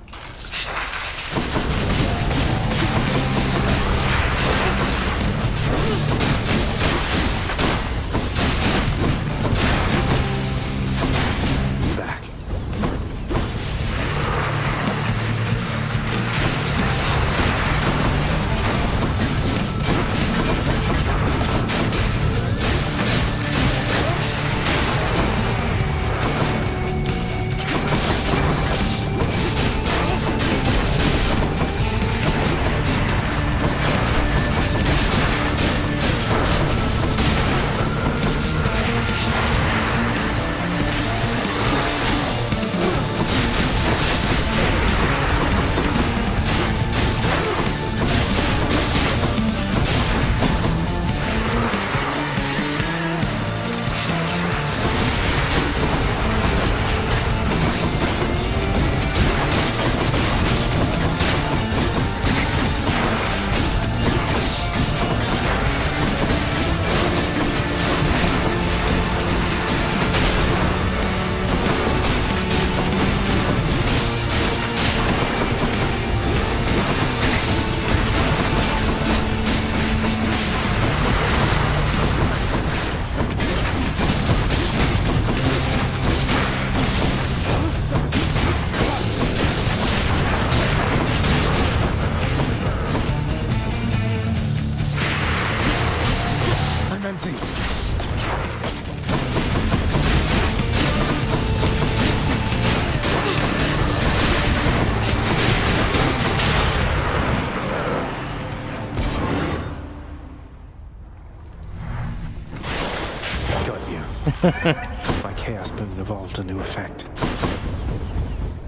My Chaos Boon evolved a new effect.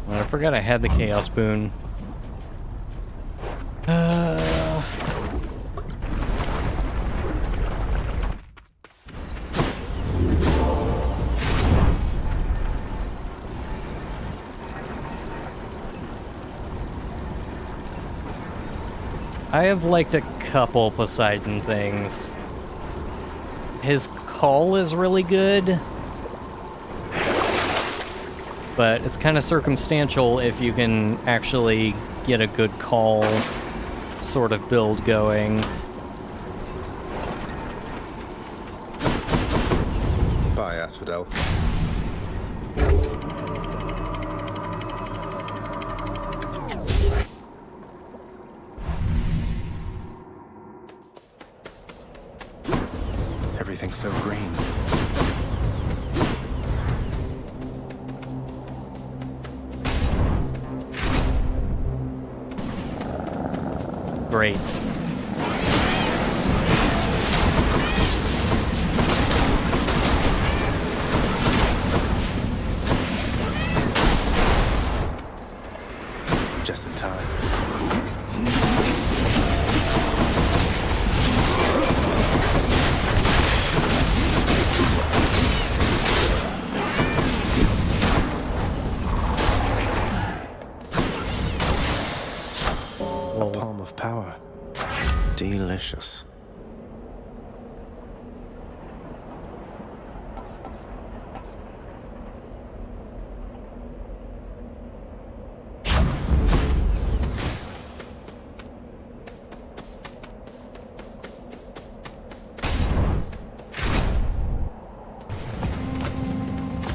Well, I forgot I had the Chaos Boon. I have liked a couple Poseidon things. His call is really good, but it's kind of circumstantial if you can actually get a good call sort of build going. Bye, Asphodel. everything so green. Great. Just in time. A palm of power. Delicious.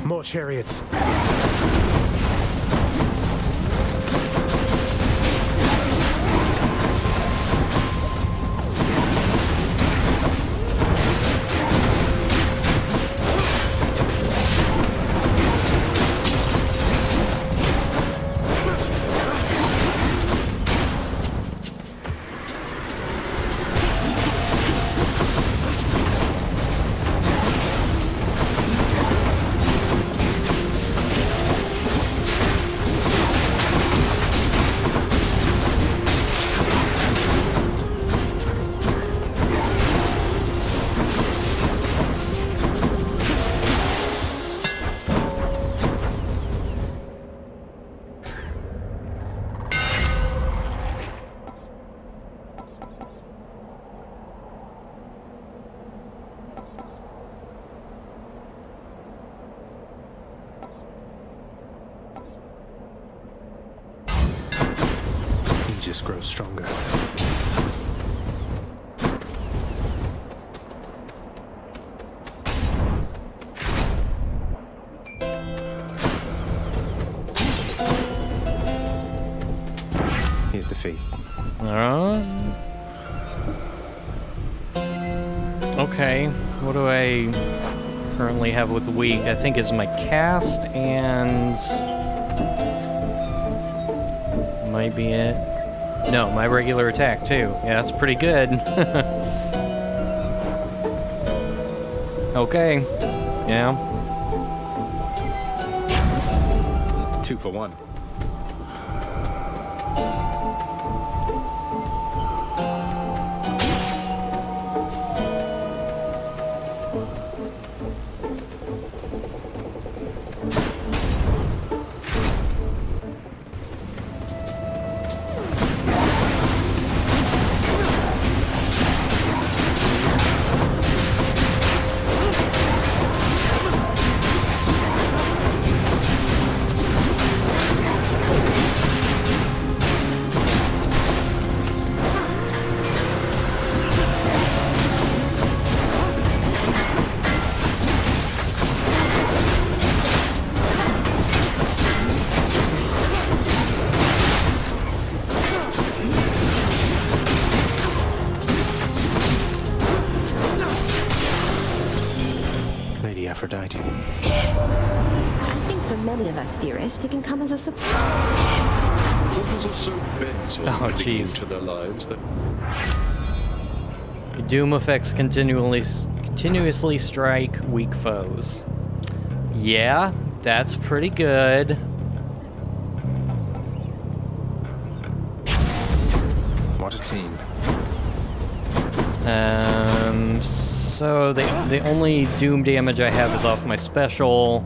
More chariots. Just grows stronger. Here's the fee. Okay, what do I currently have with the weak? I think is my cast and might be it. No, my regular attack too. Yeah, that's pretty good. Okay. Yeah. 2 for 1. Aphrodite. I think for many of us, dearest, it can come as a surprise. Others are so bent on clinging to their lives that Doom effects continuously strike weak foes. Yeah, that's pretty good. What a team. So the only Doom damage I have is off my special.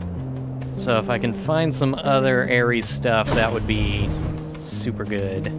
So if I can find some other Ares stuff, that would be super good.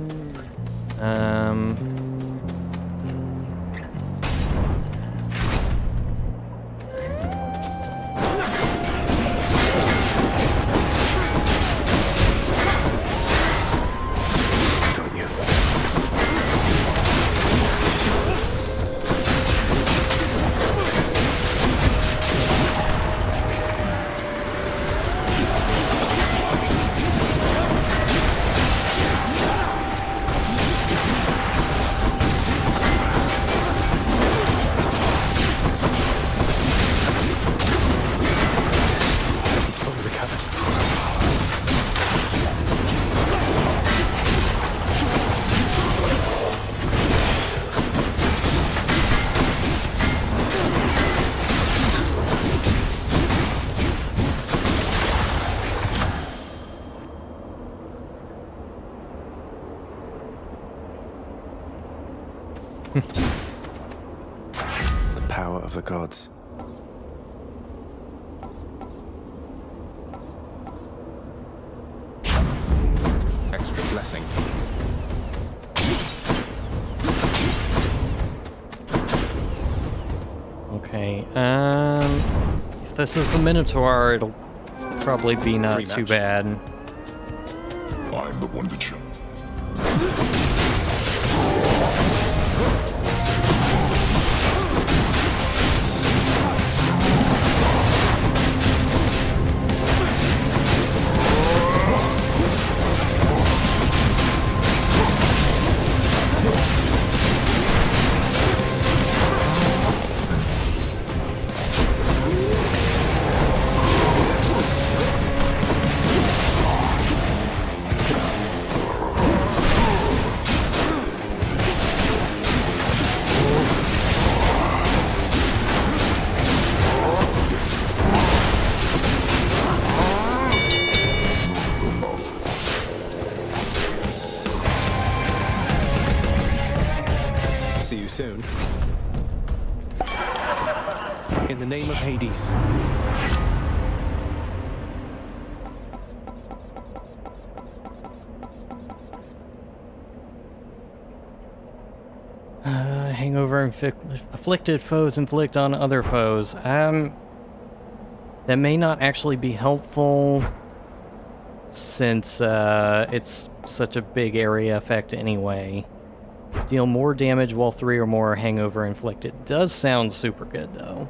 The power of the gods. Extra blessing. Okay, if this is the Minotaur, it'll probably be not too bad. I'm the one to jump. See you soon. In the name of Hades. Hangover afflicted foes inflict on other foes. That may not actually be helpful since it's such a big area effect anyway. Deal more damage while 3 or more are hangover inflicted. Does sound super good though.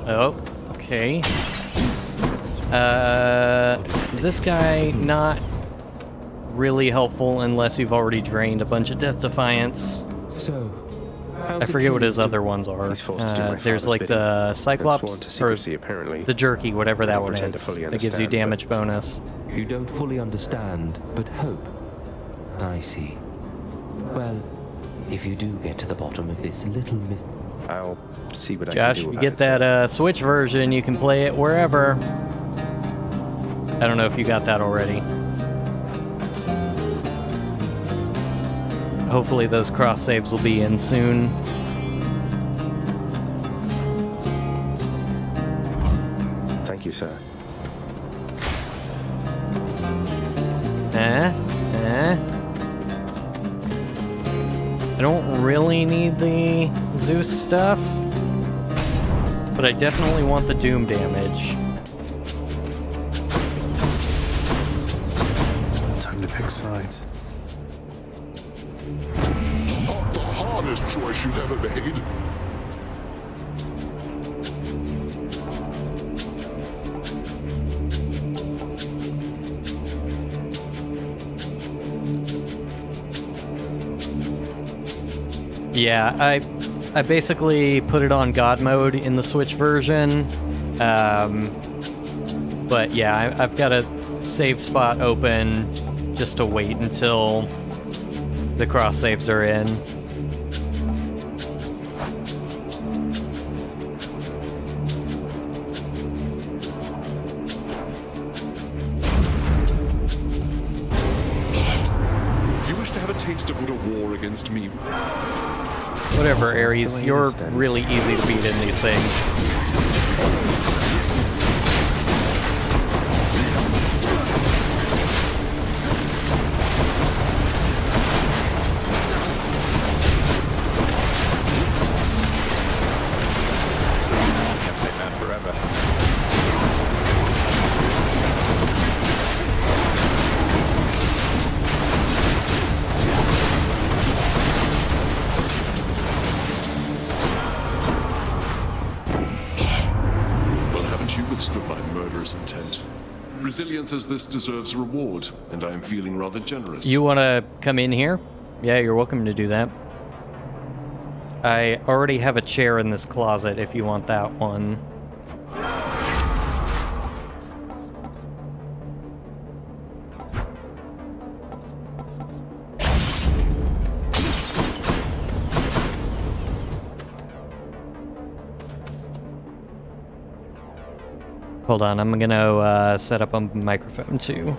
Oh, okay. This guy, not really helpful unless you've already drained a bunch of Death Defiance. So, I forget what his other ones are. There's like the Cyclops, or apparently. the Jerky, whatever that one pretend to is. fully That gives you understand, damage bonus. you don't fully understand, but hope. I see. Well, if you do get to the bottom of this little I'll see what Josh, I can do if you about get it, that Switch version, you can play it wherever. I don't know if you got that already. Hopefully those cross saves will be in soon. Thank you, sir. I don't really need the Zeus stuff, but I definitely want the Doom damage. Time to pick sides. Not the hardest choice you've ever made. Yeah, I basically put it on God mode in the Switch version. But yeah, I've got a save spot open just to wait until the cross saves are in. You wish to have a taste of what a war against me. Whatever, Ares, you're really easy to beat in these things. Can't stay mad forever. Well, haven't you withstood my murderous intent? Resilience as this deserves reward, and I am feeling rather generous. You want to come in here? Yeah, you're welcome to do that. I already have a chair in this closet if you want that one. Hold on, I'm gonna set up a microphone too.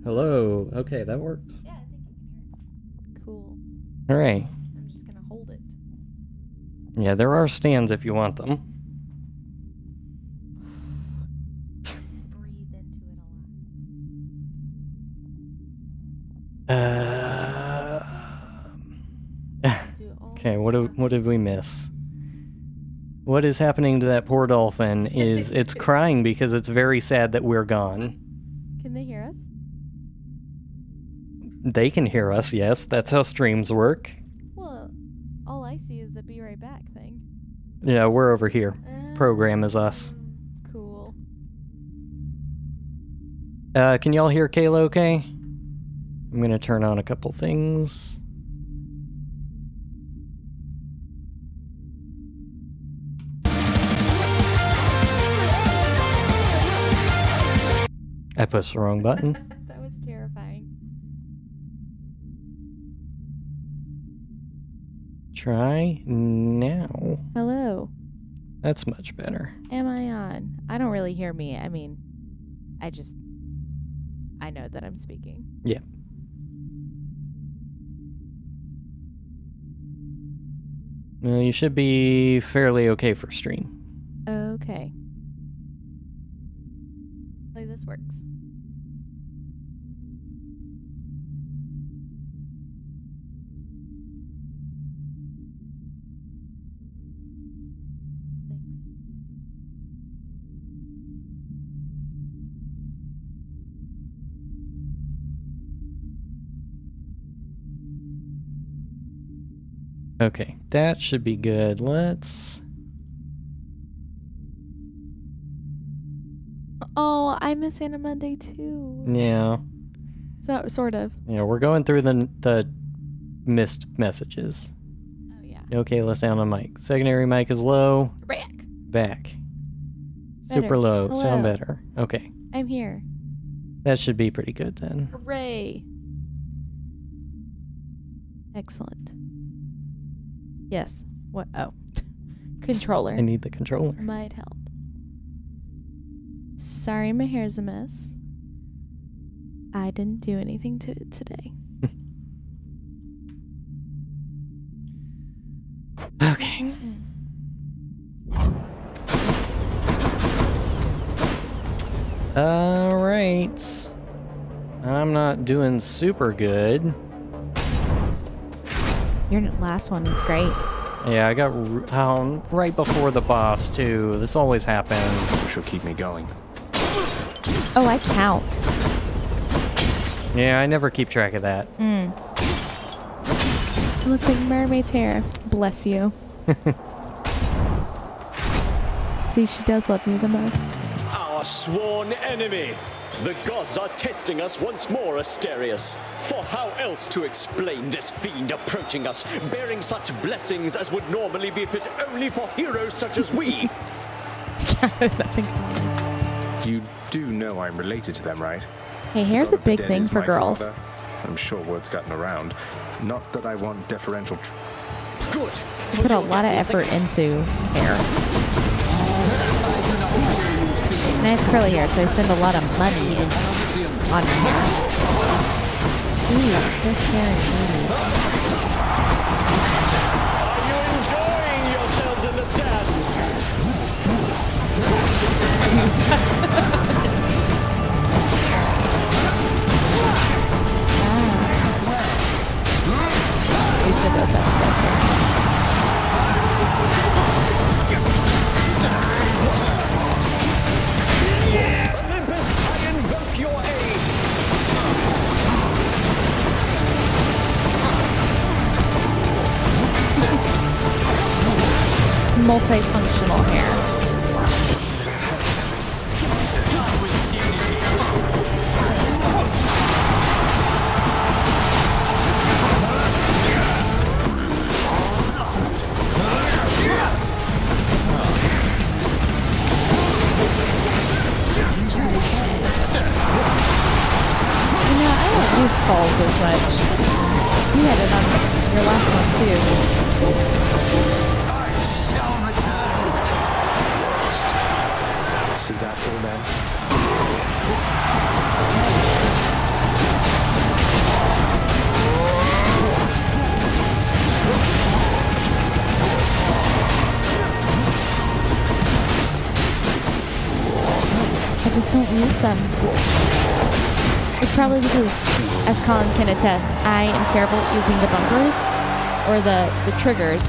Hello. Okay, that works. Yeah, I think you can hear it. Cool. All right. I'm just gonna hold it. Yeah, there are stands if you want them. Breathe into it a lot. Okay, what did we miss? What is happening to that poor dolphin is it's crying because it's very sad that we're gone. Can they hear us? They can hear us, yes. That's how streams work. Well, all I see is the be right back thing. Yeah, we're over here. Program is us. Cool. Can y'all hear Kayla okay? I'm gonna turn on a couple things. I pushed the wrong button. That was terrifying. Try now. Hello. That's much better. Am I on? I don't really hear me. I mean, I know that I'm speaking. Yeah. Well, you should be fairly okay for stream. Okay. Hopefully this works. Okay, that should be good. Let's... Oh, I miss Anna Monday too. Yeah. So sort of. Yeah, we're going through the missed messages. Oh yeah. Okay, let's sound on mic. Secondary mic is low. Back. Back. Better. Super low. Hello. Sound better. Okay. I'm here. That should be pretty good then. Hooray. Excellent. Yes. What? Oh. Controller. I need the controller. Might help. Sorry, my hair's a mess. I didn't do anything to it today. Okay. All right. I'm not doing super good. Your last one was great. Yeah, I got right before the boss too. This always happens. She'll keep me going. Oh, I count. Yeah, I never keep track of that. It looks like mermaid's hair. Bless you. See, she does love me the most. Our sworn enemy. The gods are testing us once more, Asterius. For how else to explain this fiend approaching us, bearing such blessings as would normally befit only for heroes such as we? You do know I'm related to them, right? Hey, hair's a big Dead thing is for my girls. father. I'm sure word's gotten around. Not that I want deferential. Good. I put a lot of effort into hair. And I have curly hair, so I spend a lot of money on hair. Ooh, this hair is neat. Are you enjoying yourselves in the stands? Lisa does have the best hair. Olympus, I invoke your aid. It's multifunctional hair. I don't use calls as much. You had it on your last one too. See that, old man? I just don't use them. It's probably because, as Colin can attest, I am terrible at using the bumpers or the triggers,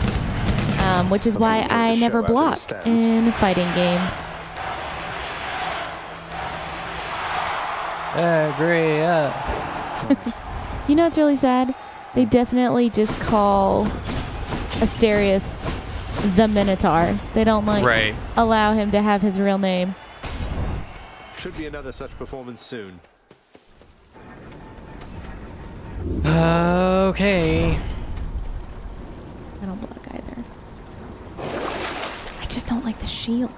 which is why I never block in fighting games. Agree. You know what's really sad? They definitely just call Asterius the Minotaur. They don't allow him to have his real name. Should be another such performance soon. Okay. I don't block either. I just don't like the shield.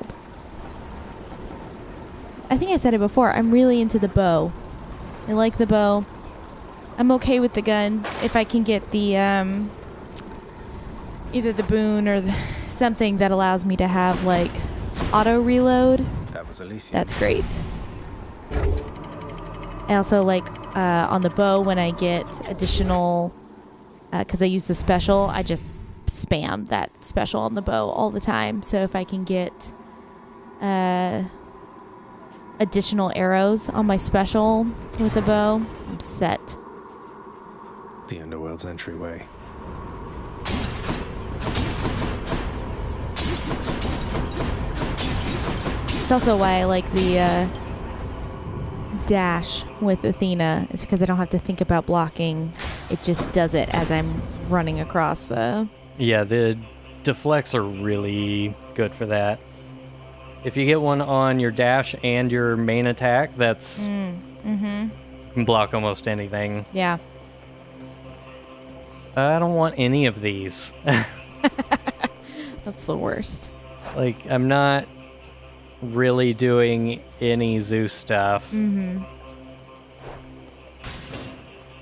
I think I said it before. I'm really into the bow. I like the bow. I'm okay with the gun if I can get the either the boon or something that allows me to have like auto reload. That was Alicia. That's great. I also like on the bow when I get additional, because I use the special, I just spam that special on the bow all the time. So if I can get additional arrows on my special with the bow, I'm set. The Underworld's entryway. It's also why I like the dash with Athena, is because I don't have to think about blocking. It just does it as I'm running across the... Yeah, the deflects are really good for that. If you get one on your dash and your main attack, that's Mm-hmm. can block almost anything. Yeah. I don't want any of these. That's the worst. Like, I'm not really doing any Zeus stuff. Mm-hmm.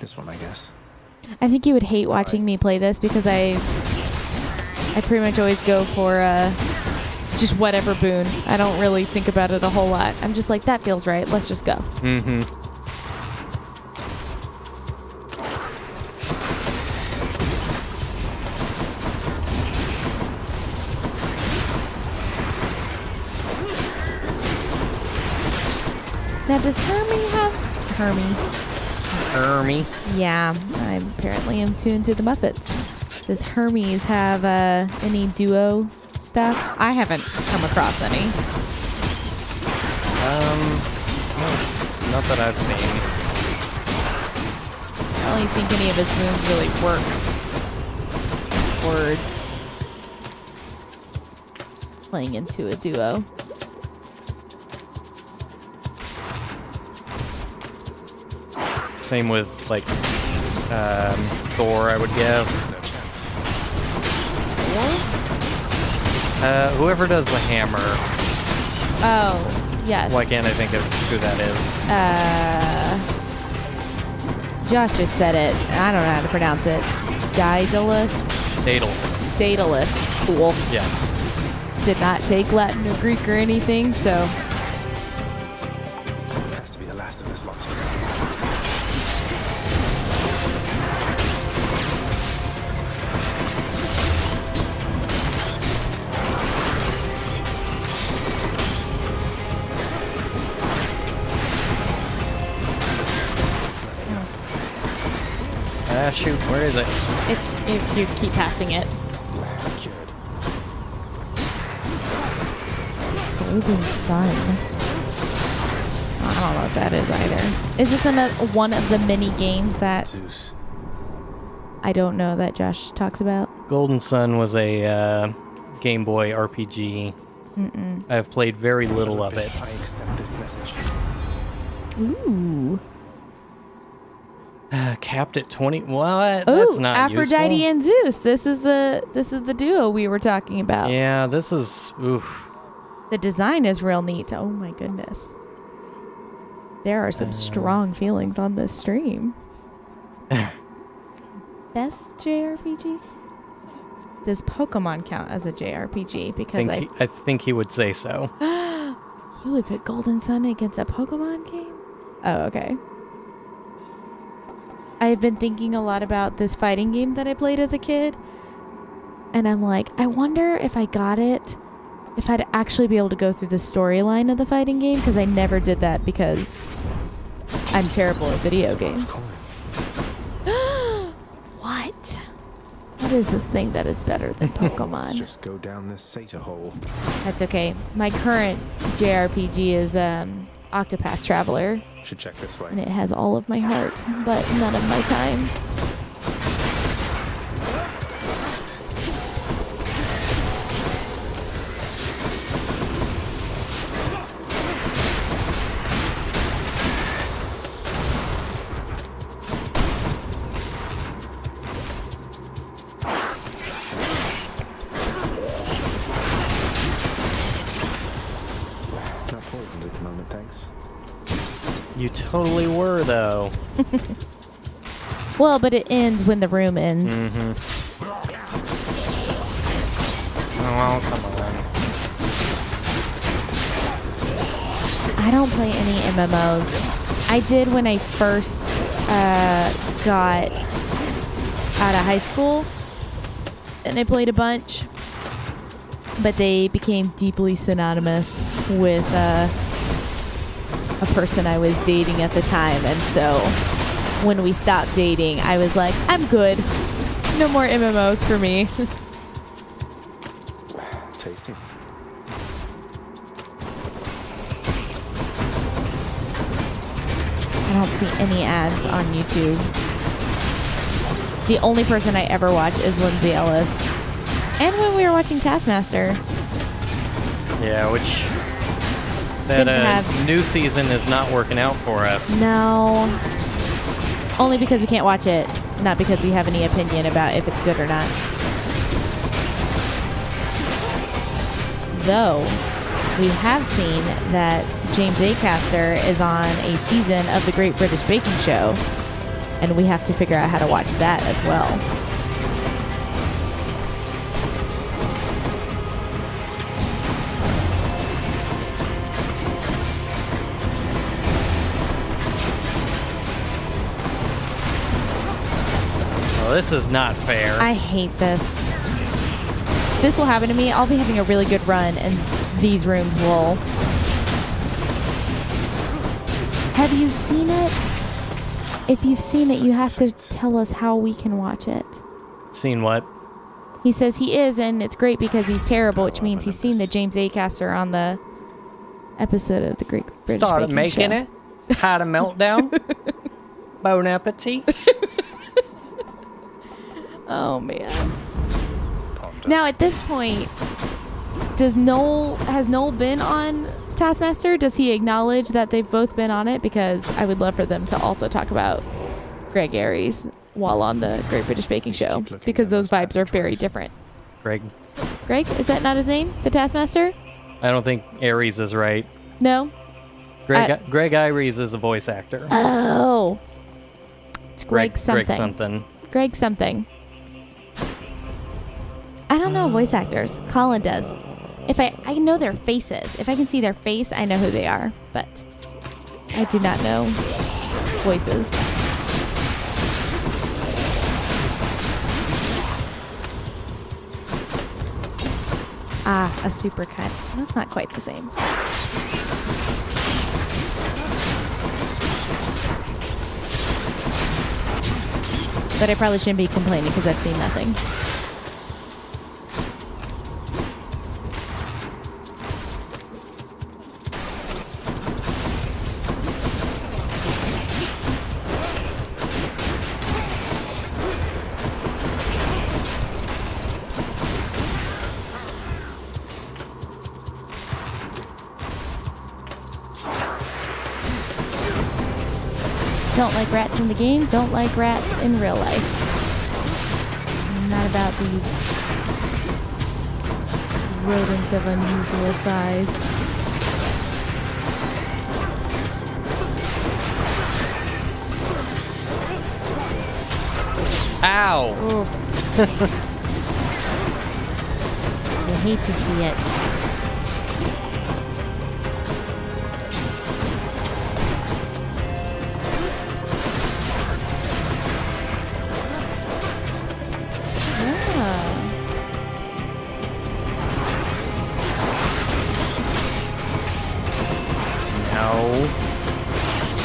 This one, I guess. I think you would hate watching me play this because I pretty much always go for just whatever boon. I don't really think about it a whole lot. I'm just like, that feels right. Let's just go. Mm-hmm. Now, does Hermie have... Hermie? Yeah, I apparently am tuned to the Muppets. Does Hermes have any duo stuff? I haven't come across any. Not that I've seen. I don't even think any of his moves really work. Words. Playing into a duo. Same with, like, Thor, I would guess. No chance. Whoever does the hammer. Oh, yes. Why can't I think of who that is? Josh just said it. I don't know how to pronounce it. Daedalus? Daedalus. Cool. Yes. Did not take Latin or Greek or anything, so... Has to be the last of this lot. Shoot, where is it? It's you keep passing it. Golden Sun. I don't know what that is either. Is this another one of the mini games that Zeus. I don't know that Josh talks about? Golden Sun was a Game Boy RPG. Mm-mm. I've played very little of it. I accept this message. Ooh. Capped at 20. What? Ooh, That's not Aphrodite useful. and Zeus. This is the duo we were talking about. Yeah, this is oof. The design is real neat. Oh my goodness. There are some strong feelings on this stream. Best JRPG? Does Pokemon count as a JRPG? Because I think he would say so. You would put Golden Sun against a Pokemon game? Oh, okay. I've been thinking a lot about this fighting game that I played as a kid. And I'm like, I wonder if I got it, if I'd actually be able to go through the storyline of the fighting game. Because I never did that because I'm terrible at video games. What? What is this thing that is better than Pokemon? Let's just go down this Sata hole. That's okay. My current JRPG is Octopath Traveler. Should check this way. And it has all of my heart, but none of my time. Not poisoned at the moment, thanks. You totally were, though. Well, but it ends when the room ends. Mm-hmm. Oh, come on. I don't play any MMOs. I did when I first got out of high school, and I played a bunch, but they became deeply synonymous with a person I was dating at the time, and so when we stopped dating, I was like, I'm good. No more MMOs for me. Tasty. I don't see any ads on YouTube. The only person I ever watch is Lindsay Ellis. And when we were watching Taskmaster. Yeah, which that didn't have... new season is not working out for us. No. Only because we can't watch it, not because we have any opinion about if it's good or not. Though, we have seen that James Acaster is on a season of the Great British Baking Show, and we have to figure out how to watch that as well. Well, this is not fair. I hate this. This will happen to me. I'll be having a really good run, and these rooms will. Have you seen it? If you've seen it, you have to tell us how we can watch it. Seen what? He says he is, and it's great because he's terrible, which means he's seen the James Acaster on the episode of the Great British Started Baking making Show. it. Had a meltdown. Bon appetit. Oh, man. Now, at this point, has Noel been on Taskmaster? Does he acknowledge that they've both been on it? Because I would love for them to also talk about Greg Aries while on the Great British Baking Show, because those vibes are very different. Greg? Is that not his name? The Taskmaster? I don't think Aries is right. No? Greg Aries is a voice actor. Oh. It's Greg something. Greg something. Greg something. I don't know voice actors. Colin does. If I know their faces. If I can see their face, I know who they are. But I do not know voices. Ah, a supercut. That's not quite the same. But I probably shouldn't be complaining because I've seen nothing. Don't like rats in the game, don't like rats in real life. Not about these rodents of unusual size. Ow! I hate to see it.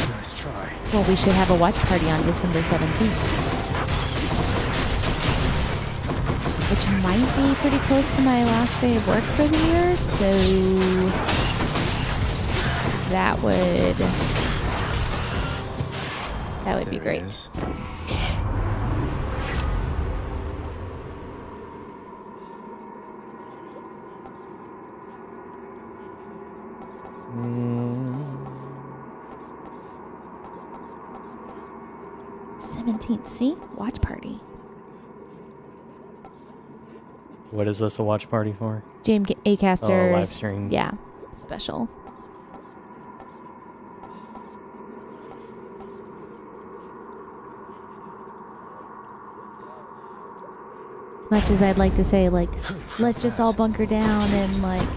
Nice try. Well, we should have a watch party on December 17th. Which might be pretty close to my last day of work for the year, so that would be great. See? Watch party. What is this a watch party for? James Acaster's live stream. Yeah, special. Much as I'd like to say, like, let's just all bunker down and, like,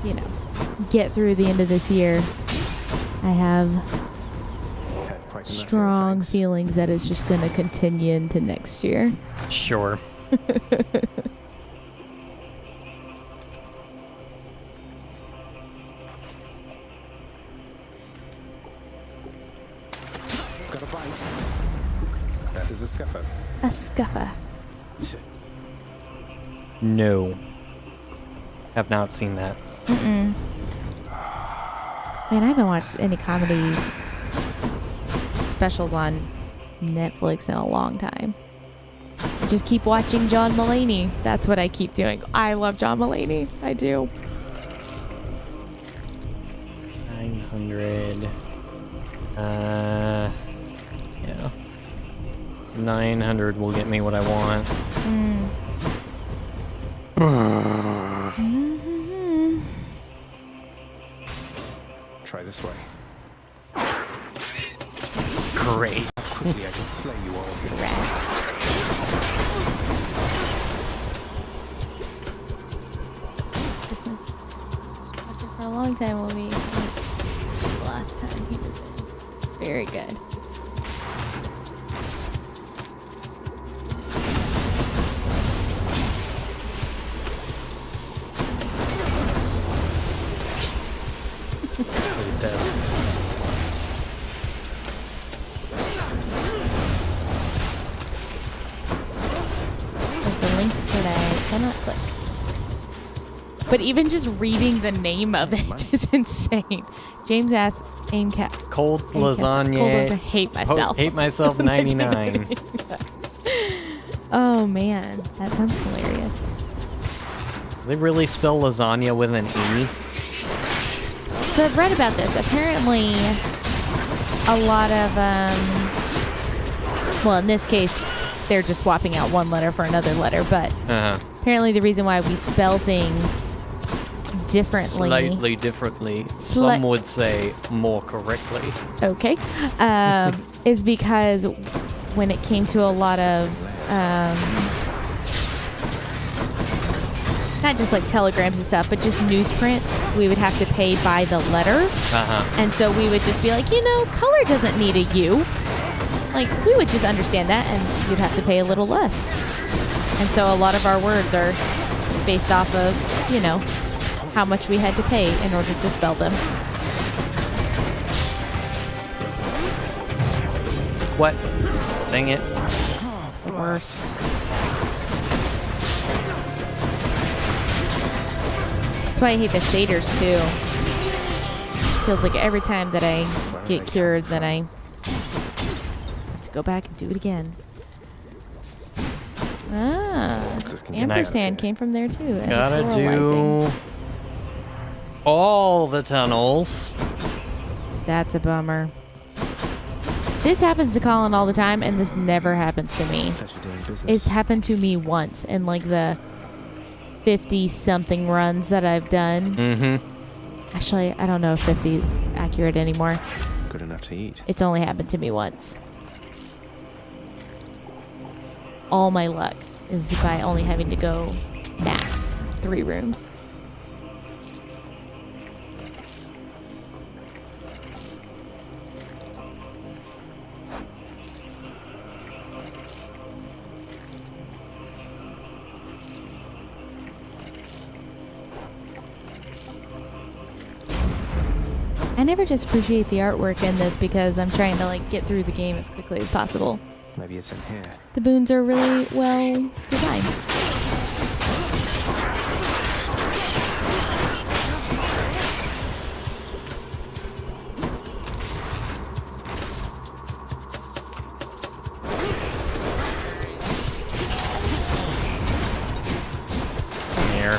you know, get through the end of this year. I have strong feelings that it's just going to continue into next year. Sure. Got a bite. That is a scuffer. A scuffer. No. Have not seen that. Man, I haven't watched any comedy specials on Netflix in a long time. I just keep watching John Mulaney. That's what I keep doing. I love John Mulaney. I do. 800. Yeah. 900 will get me what I want. Try this way. Great. Quickly, I can slay you all. Distance. Watch it for a long time will be the last time he was in. It's very good. Look at this. There's a link that I cannot click. But even just reading the name of it is insane. James asks, aim cat. Cold lasagna. Cold lasagna. Hate myself. Hate myself 99. Oh man, that sounds hilarious. They really spell lasagna with an E? So I've read about this. Apparently, a lot of, well, in this case, they're just swapping out one letter for another letter, but apparently the reason why we spell things differently. Slightly differently. Some would say more correctly. Okay. Is because when it came to a lot of, not just like telegrams and stuff, but just newsprint, we would have to pay by the letter. And so we would just be like, you know, color doesn't need a U. Like, we would just understand that, and you'd have to pay a little less. And so a lot of our words are based off of, you know, how much we had to pay in order to spell them. What? Dang it. The worst. That's why I hate the satyrs too. Feels like every time that I get cured, that I have to go back and do it again. Ah, ampersand came from there too. Gotta do all the tunnels. That's a bummer. This happens to Colin all the time, and this never happens to me. It's happened to me once in like the 50-something runs that I've done. Actually, I don't know if 50 is accurate anymore. Good enough to eat. It's only happened to me once. All my luck is by only having to go max 3 rooms. I never just appreciate the artwork in this because I'm trying to like get through the game as quickly as possible. Maybe it's in here. The boons are really well designed. Here.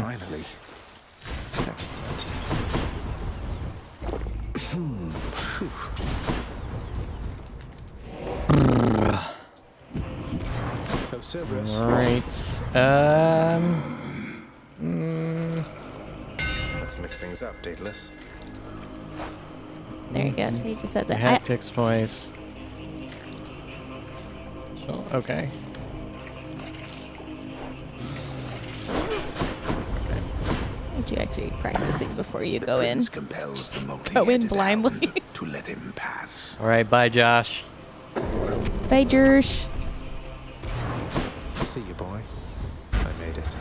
Finally. Excellent. Oh, Cerberus. Right. Let's mix things up, Daedalus. There you go. So he just says it. Haptics twice. So, okay. You actually practicing before you go in. Compels the Go in blindly. to let him pass. All right, bye, Josh. Bye, Josh. See you, boy. I made it.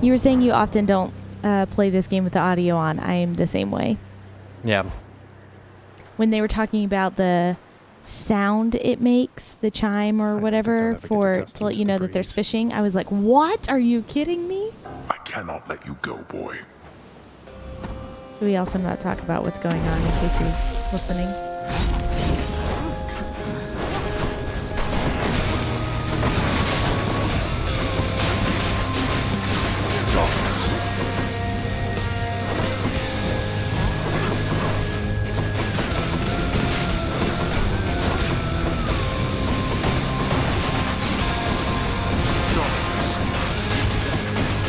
You were saying you often don't play this game with the audio on. I am the same way. Yeah. When they were talking about the sound it makes, the chime or whatever, to let you know that there's fishing. I was like, what? Are you kidding me? I cannot let you go, boy. Should we also not talk about what's going on in case he's listening? Darkness.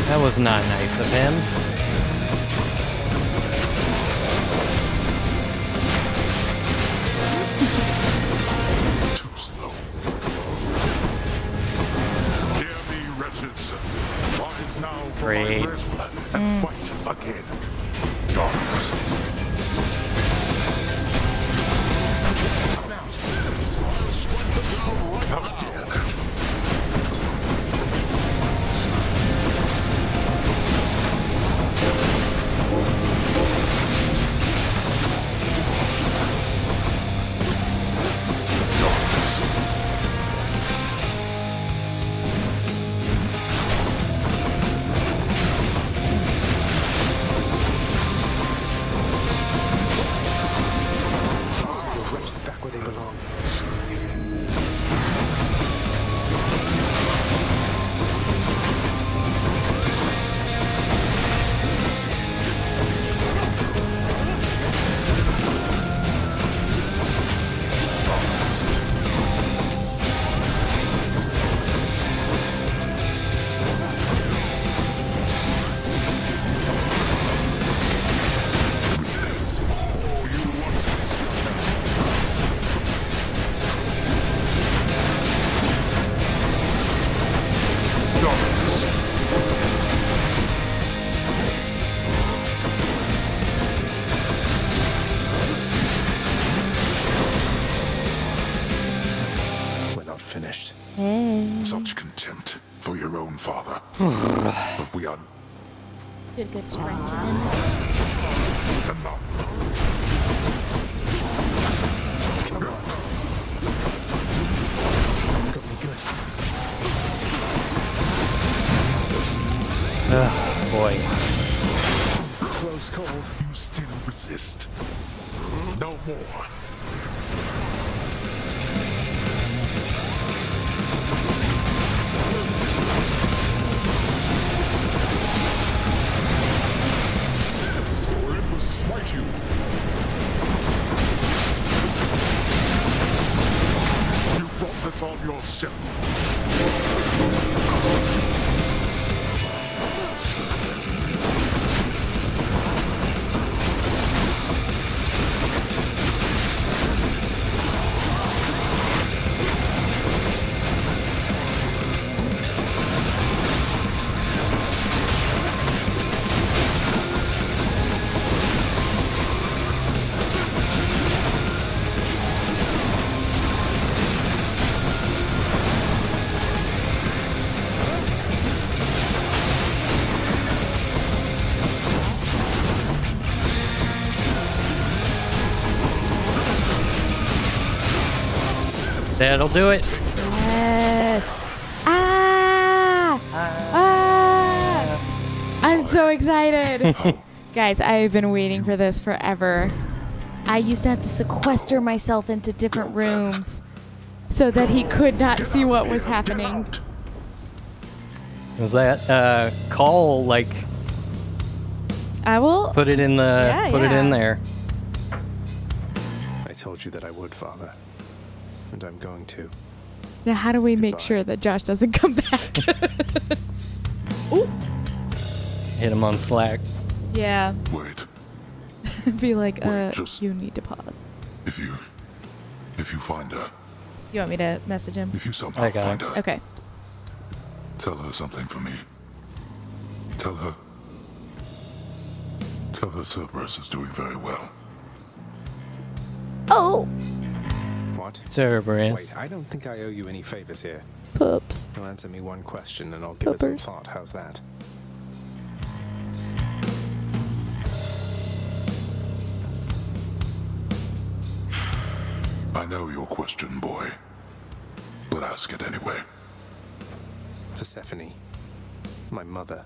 That was not nice of him. Too slow. Hear me, wretches. Rise now for my river and fight again. Darkness. Come out, sis. I'll strike the ground right now. How dare that? Finished. Hey. Such contempt for your own father. But we are Did a good sprint in. enough. Come on. Got me good. Ugh, boy. Close call. You still resist. No more. Or it will smite you. You brought this on yourself. That'll do it. Yes. I'm so excited. Guys, I've been waiting for this forever. I used to have to sequester myself into different rooms so that he could not see what was happening. Was that call like? I will put it in the it in there. I told you that I would, Father. And I'm going to. Now, how do we make sure that Josh doesn't come back? Ooh. Hit him on Slack. Yeah. Wait. Be like, just- you need to pause. If you find her, You want me to message him? if you somehow find her, Okay. tell her something for me. Tell her Cerberus is doing very well. Oh! What? Cerberus. Wait, I don't think I owe you any favors here. Pups. You'll answer me one question and I'll give it some Puppers. thought. How's that? I know your question, boy. But ask it anyway. Persephone, my mother.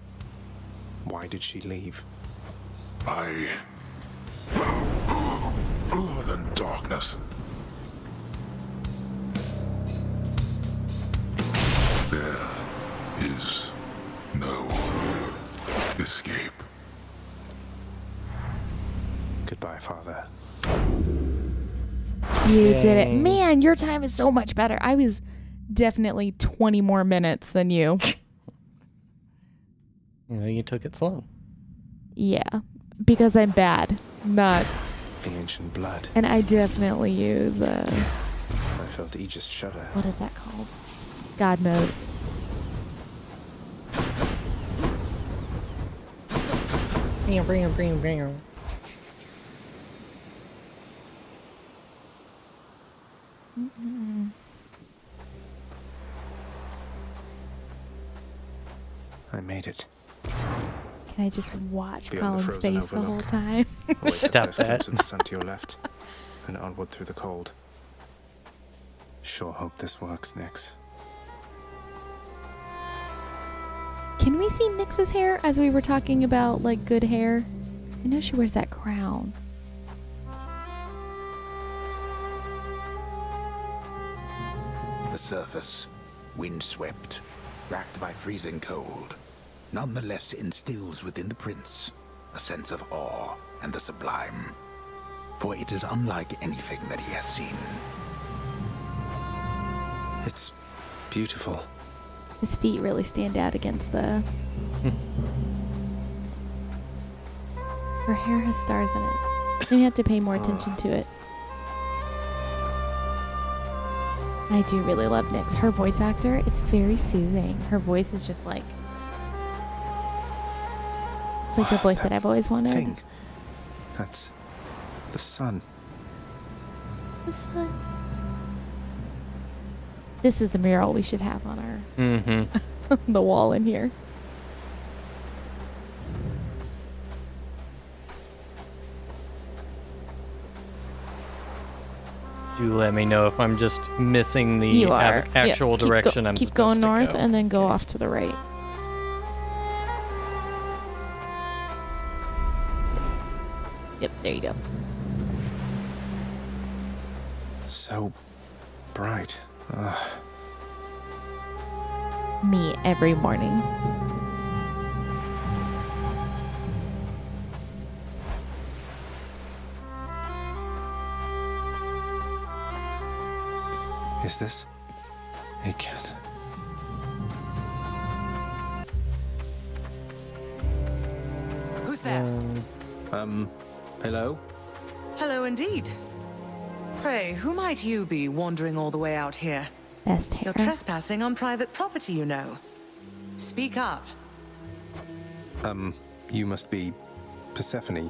Why did she leave? Blood and darkness. There is no escape. Goodbye, Father. You did it. Man, your time is so much better. I was definitely 20 more minutes than you. You took it slow. Yeah, because I'm bad. Not. The ancient blood. And I definitely use, I felt Aegis shudder. what is that called? God mode. I made it. Can I just watch Beyond the Colin's frozen face the whole overlook. time? Await the Stop first that. glimpse of the sun to your left, and onward through the cold. Sure hope this works, Nyx. Can we see Nyx's hair as we were talking about, like, good hair? I know she wears that crown. The surface, windswept, racked by freezing cold, nonetheless instills within the prince a sense of awe and the sublime, for it is unlike anything that he has seen. It's beautiful. His feet really stand out against the... Her hair has stars in it. You have to pay more attention to it. I do really love Nyx. Her voice actor, it's very soothing. Her voice is just like... It's like the voice that I've always wanted. Thing. That's the sun. The sun. This is the mural we should have on our... the wall in here. Do let me know if I'm just missing the You are. actual Yeah, direction I'm keep supposed going to north go. and then go off to the right. Yep, there you go. So bright. Me every morning. Is this a cat? Who's there? Hello? Hello indeed. Pray, who might you be wandering all the way out here? Best hair. You're trespassing on private property, you know. Speak up. You must be Persephone.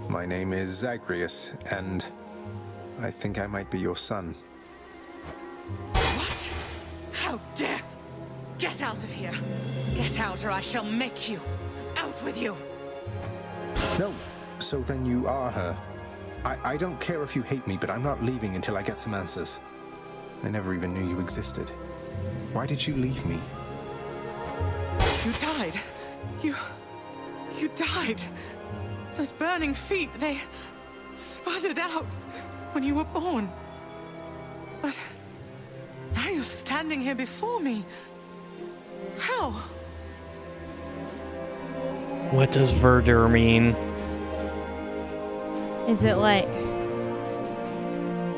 My name is Zagreus, and I think I might be your son. What? How dare! Get out of here! Get out or I shall make you! Out with you! No, so then you are her. I don't care if you hate me, but I'm not leaving until I get some answers. I never even knew you existed. Why did you leave me? You died. You died. Those burning feet, they sputtered out when you were born. But now you're standing here before me. How? What does verdure mean? Is it like...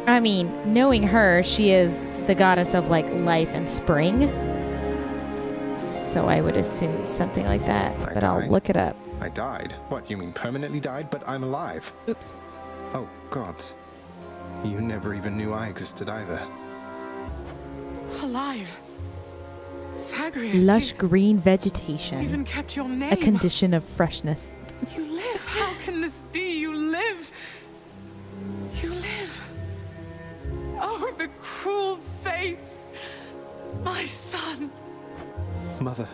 I mean, knowing her, she is the goddess of, like, life and spring. So I would assume something like that, but I'll look it up. I died? What, you mean permanently died, but I'm alive? Oops. Oh, gods. You never even knew I existed either. Alive. Zagreus. Lush you green vegetation. even kept your name. A condition of freshness. You live. How can this be? You live. You live. Oh, the cruel fates. My son. Mother.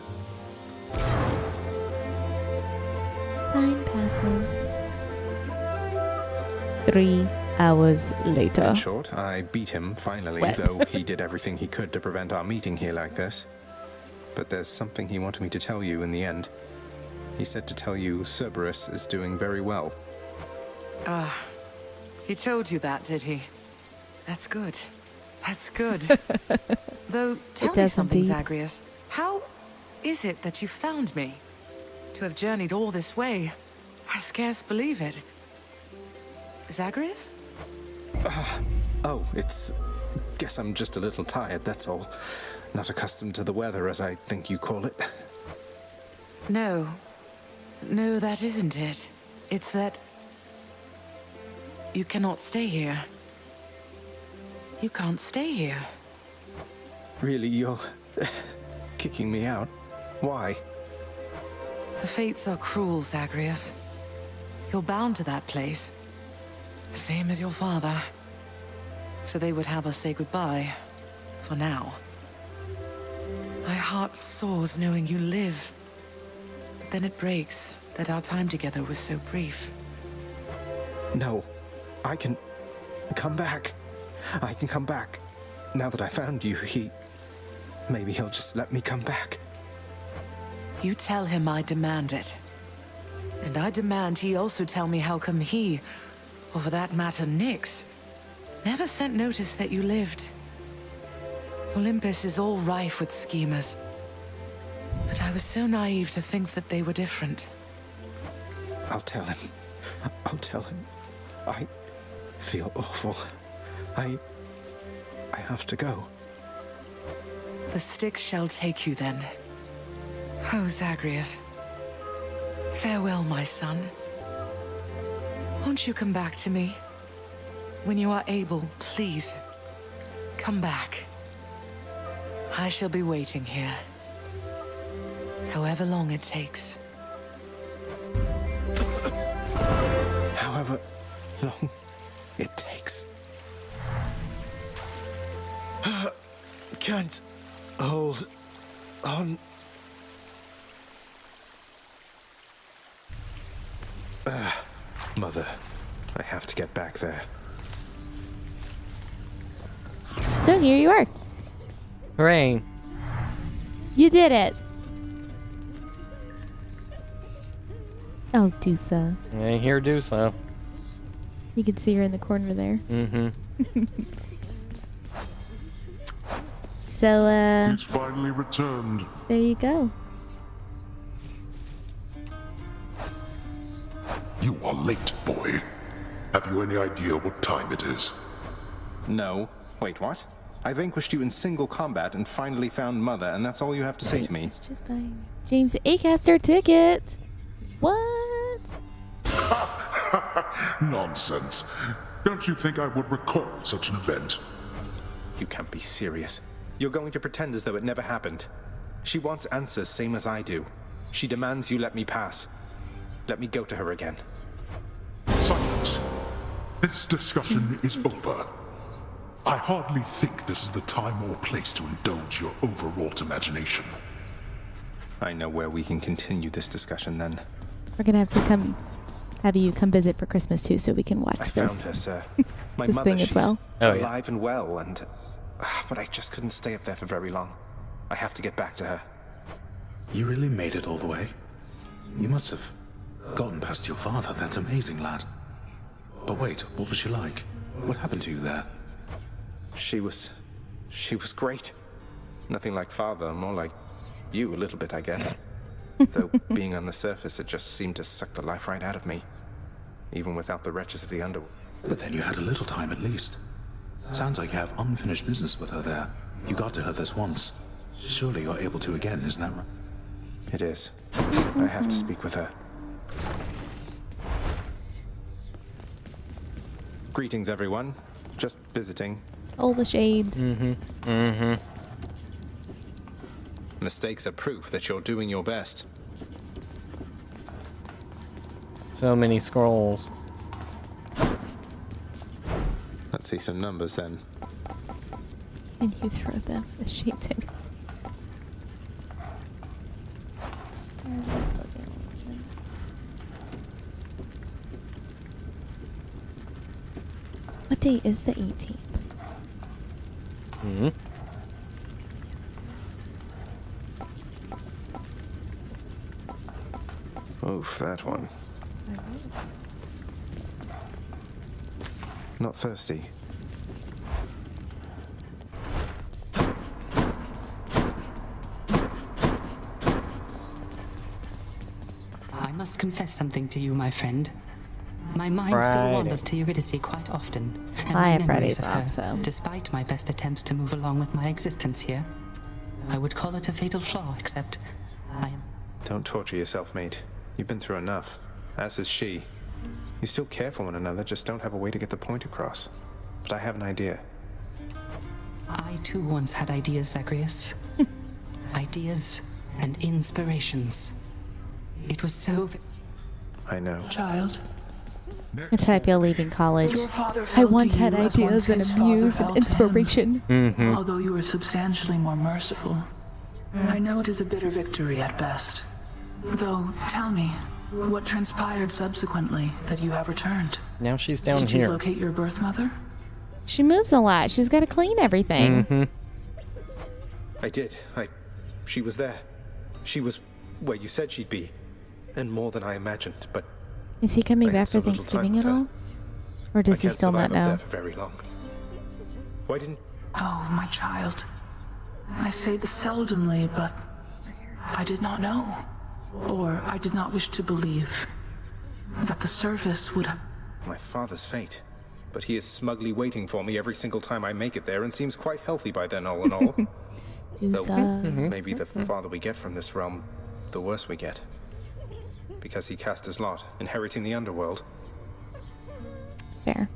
Time passes. 3 hours later. In short, I beat him finally, When? though he did everything he could to prevent our meeting here like this. But there's something he wanted me to tell you in the end. He said to tell you Cerberus is doing very well. He told you that, did he? That's good. That's good. Though, tell me does something, indeed. Zagreus. How is it that you found me? To have journeyed all this way, I scarce believe it. Zagreus? Oh, it's... Guess I'm just a little tired, that's all. Not accustomed to the weather, as I think you call it. No. No, that isn't it. It's that... you cannot stay here. You can't stay here. Really, you're... kicking me out? Why? The fates are cruel, Zagreus. You're bound to that place. Same as your father. So they would have us say goodbye. For now. My heart soars knowing you live. But then it breaks that our time together was so brief. No. I can... come back. I can come back. Now that I found you, maybe he'll just let me come back. You tell him I demand it. And I demand he also tell me how come he, or for that matter Nyx, never sent notice that you lived. Olympus is all rife with schemers. But I was so naive to think that they were different. I'll tell him. I'll tell him. I feel awful. I have to go. The Styx shall take you then. Oh, Zagreus. Farewell, my son. Won't you come back to me? When you are able, please. Come back. I shall be waiting here. However long it takes. However long it takes. Can't hold on. Mother, I have to get back there. So here you are. Hooray. You did it. Oh, Dusa. I hear do so. You can see her in the corner there. Mm-hmm. So, He's finally returned. there you go. You are late, boy. Have you any idea what time it is? No. Wait, what? I vanquished you in single combat and finally found Mother, and that's all you have to say to me? It's just buying James Acaster ticket. What? Nonsense. Don't you think I would recall such an event? You can't be serious. You're going to pretend as though it never happened. She wants answers same as I do. She demands you let me pass. Let me go to her again. Silence. This discussion is over. I hardly think this is the time or place to indulge your overwrought imagination. I know where we can continue this discussion then. We're gonna have you come visit for Christmas too, so we can watch I this. found her, sir. My this mother, thing as she's well. alive and well, and... but I just couldn't stay up there for very long. I have to get back to her. You really made it all the way? You must have gotten past your father. That's amazing, lad. But wait, what was she like? What happened to you there? She was great. Nothing like father, more like you a little bit, I guess. Though being on the surface, it just seemed to suck the life right out of me. Even without the wretches of the underworld. But then you had a little time at least. Sounds like you have unfinished business with her there. You got to her this once. Surely you're able to again, isn't that right? It is. I have to speak with her. Greetings, everyone. Just visiting. All the shades. Mm-hmm. Mm-hmm. Mistakes are proof that you're doing your best. So many scrolls. Let's see some numbers then. And you throw the shades in. What day is the 18th? Hmm. Oof, that one. Not thirsty. I must confess something to you, my friend. My mind still wanders to Eurydice quite often, and I my have memories Friday's of off, her, so. despite my best attempts to move along with my existence here. I would call it a fatal flaw, except I am... Don't torture yourself, mate. You've been through enough. As has she. You still care for one another, just don't have a way to get the point across. But I have an idea. I too once had ideas, Zagreus. Ideas and inspirations. It was so... I know. Child. I type you leaving college. Your father I felt once to had you as ideas and once a his father muse felt and to him. inspiration. Although you were substantially more merciful. I know it is a bitter victory at best. Though, tell me, what transpired subsequently that you have returned? Now she's down Did here. you locate your birth mother? She moves a lot. She's got to clean everything. I did. She was there. She was where you said she'd be. And more than I imagined, but Is he coming I back had so for little time Thanksgiving with at her. all? Or does I he can't still not survive up know? there for very long. Why didn't... Oh, my child. I say this seldomly, but I did not know. Or I did not wish to believe that the surface would have... My father's fate. But he is smugly waiting for me every single time I make it there and seems quite healthy by then, all in all. Though maybe the farther we get from this realm, the worse we get. Because he cast his lot, inheriting the underworld. Fair.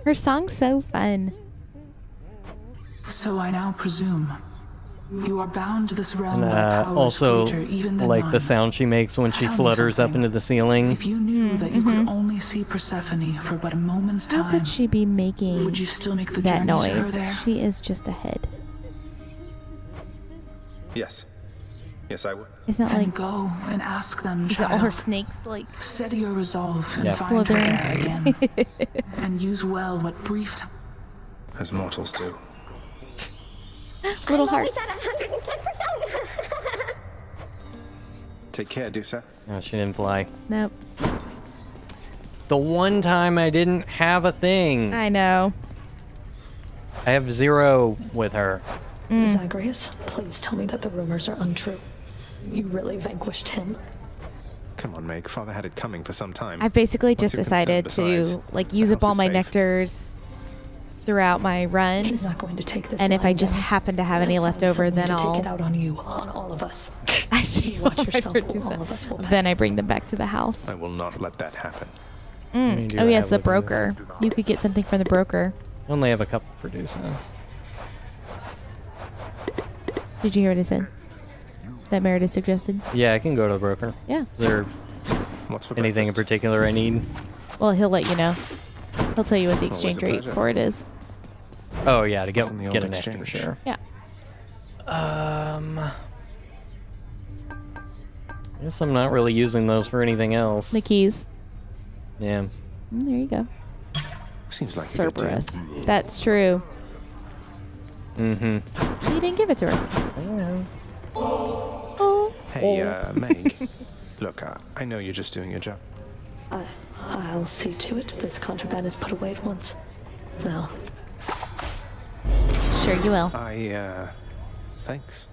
Her song's so fun. So I now presume you are bound to this realm And by powers also, greater even than like mine. the sound she makes when she Tell me flutters up something. into the ceiling. If you knew that you could only see Persephone for but a moment's time, How could she be making would you still make the that journey to her noise? there? She is just a head. Yes. Yes, I would. Isn't that Then like... go and ask them, Is it child. all her snakes like... Steady your resolve and Yeah. find her Slithering. there again. And use well what brief time. As mortals do. Little I'm heart. always at 110%. Take care, Dusa. No, she didn't fly. Nope. The one time I didn't have a thing. I know. I have 0 with her. Zagreus, please tell me that the rumors are untrue. You really vanquished him. Come on, Meg. Father had it coming for some time. I've basically What's just your concern decided besides? to like The use up house all is my safe. nectars throughout my run. He's not going to take this. And if I lying just down. happen to have any He'll left find over, someone then to I'll... take it out on you, on all of us. I see. You watch what yourself, I or produce all of us will pay. Then I bring them back to the house. I will not let that happen. Oh yes, the broker. You could get something from the broker. I only have a couple for Dusa. Did you hear what I said? That Meredith suggested? Yeah, I can go to the broker. Yeah. Is there What's for anything in breakfast? particular I need? Well, he'll let you know. He'll tell you what the Always exchange a rate pleasure. for it is. Oh yeah, to get What's in the old get an extra, exchange? sure. Yeah. Guess I'm not really using those for anything else. The keys. Yeah. There you go. Seems like a good deal. Cerberus. That's true. Mm-hmm. You didn't give it to her. Oh. Hey, Meg. Look, I know you're just doing your job. I'll see to it this contraband is put away at once. Now, Sure you will. Thanks.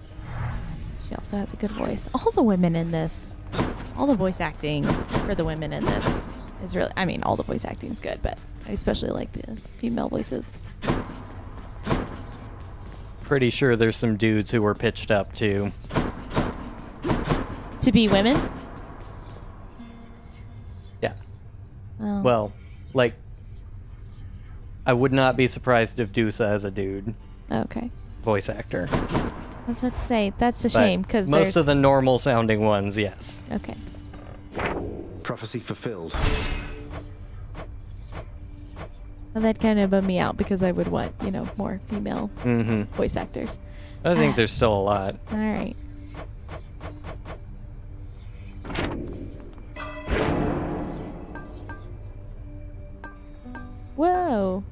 She also has a good voice. All the women in this, all the voice acting for the women in this is really, I mean, all the voice acting is good, but I especially like the female voices. Pretty sure there's some dudes who were pitched up too. To be women? Yeah. Oh. Well, like, I would not be surprised if Dusa as a dude. Okay. Voice actor. I was about to say, that's a But shame, because most of the normal sounding ones, yes. Okay. Prophecy fulfilled. Well, that kind of bummed me out, because I would want, you know, more female voice actors. I think there's still a lot. All right. Whoa.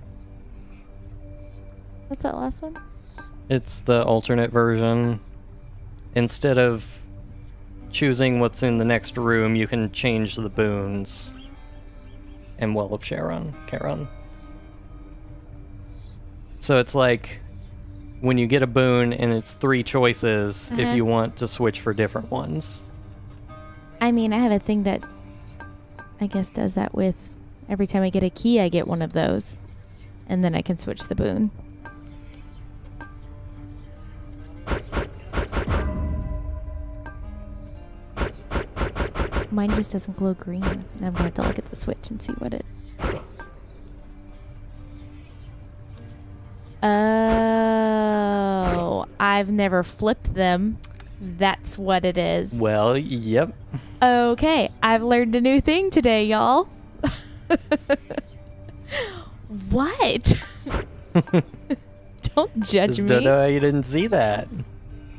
What's that last one? It's the alternate version. Instead of choosing what's in the next room, you can change the boons. And Well of Charon. So it's like when you get a boon and it's 3 choices if you want to switch for different ones. I mean, I have a thing that I guess does that with every time I get a key, I get one of those. And then I can switch the boon. Mine just doesn't glow green. I'm gonna have to look at the switch and see what it... Oh, I've never flipped them. That's what it is. Well, yep. Okay, I've learned a new thing today, y'all. What? Don't judge Just me. don't know how you didn't see that.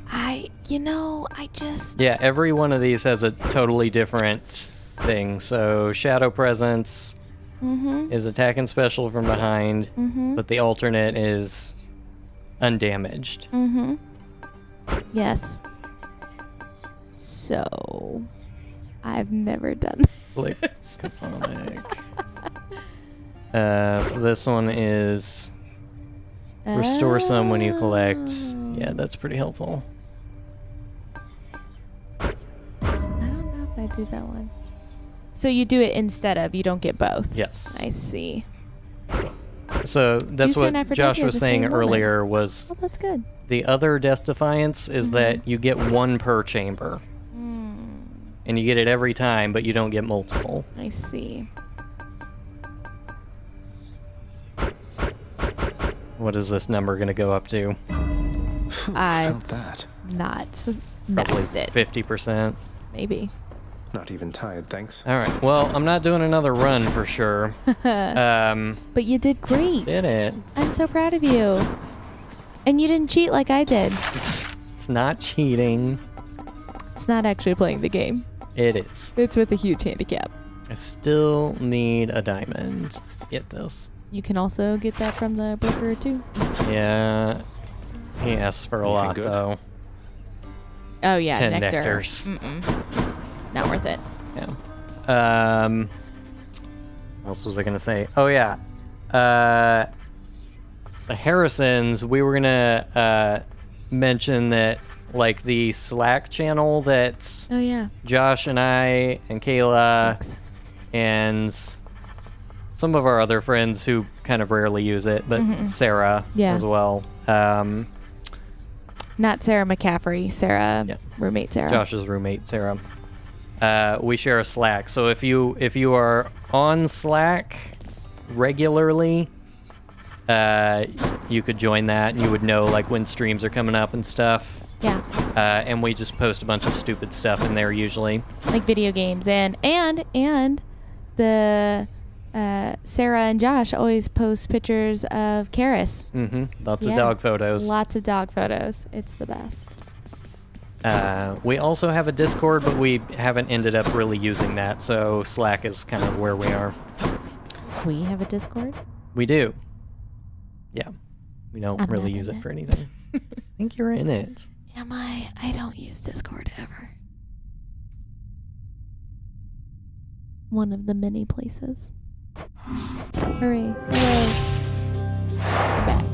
I just... Yeah, every one of these has a totally different thing. So Shadow Presence is attack and special from behind, but the alternate is undamaged. Yes. So, I've never done Click this. So this one is restore some when you collect. Yeah, that's pretty helpful. I don't know if I do that one. So you do it instead of, you don't get both? Yes. I see. So that's Juice and what Aphrodite Josh are was the saying same woman. earlier was Oh, that's good. the other Death Defiance is that you get 1 per chamber. And you get it every time, but you don't get multiple. I see. What is this number going to go up to? I felt that. Not Probably maxed it. 50%. Maybe. Not even tired, thanks. All right. Well, I'm not doing another run for sure. But you did great. Did it? I'm so proud of you. And you didn't cheat like I did. It's not cheating. It's not actually playing the game. It is. It's with a huge handicap. I still need a diamond. Get this. You can also get that from the broker too. Yeah. He asks for a lot good? though. Oh yeah, 10 nectar. nectars. Not worth it. Yeah. What else was I gonna say? Oh yeah. The Harrisons, we were gonna mention that like the Slack channel that Oh yeah. Josh and I and Kayla and some of our other friends who kind of rarely use it, but Sarah as well. Not Sarah McCaffrey. Sarah, roommate Sarah. Josh's roommate Sarah. We share a Slack, so if you are on Slack regularly, you could join that, and you would know like when streams are coming up and stuff. Yeah. And we just post a bunch of stupid stuff in there usually. Like video games and the Sarah and Josh always post pictures of Karis. Lots of dog photos. Lots of dog photos. It's the best. We also have a Discord, but we haven't ended up really using that, so Slack is kind of where we are. We have a Discord? We do. Yeah. We don't I'm really not use in it it. for anything. I think you're in it. Am I? I don't use Discord ever. One of the many places. Hooray. Hello. I'm back.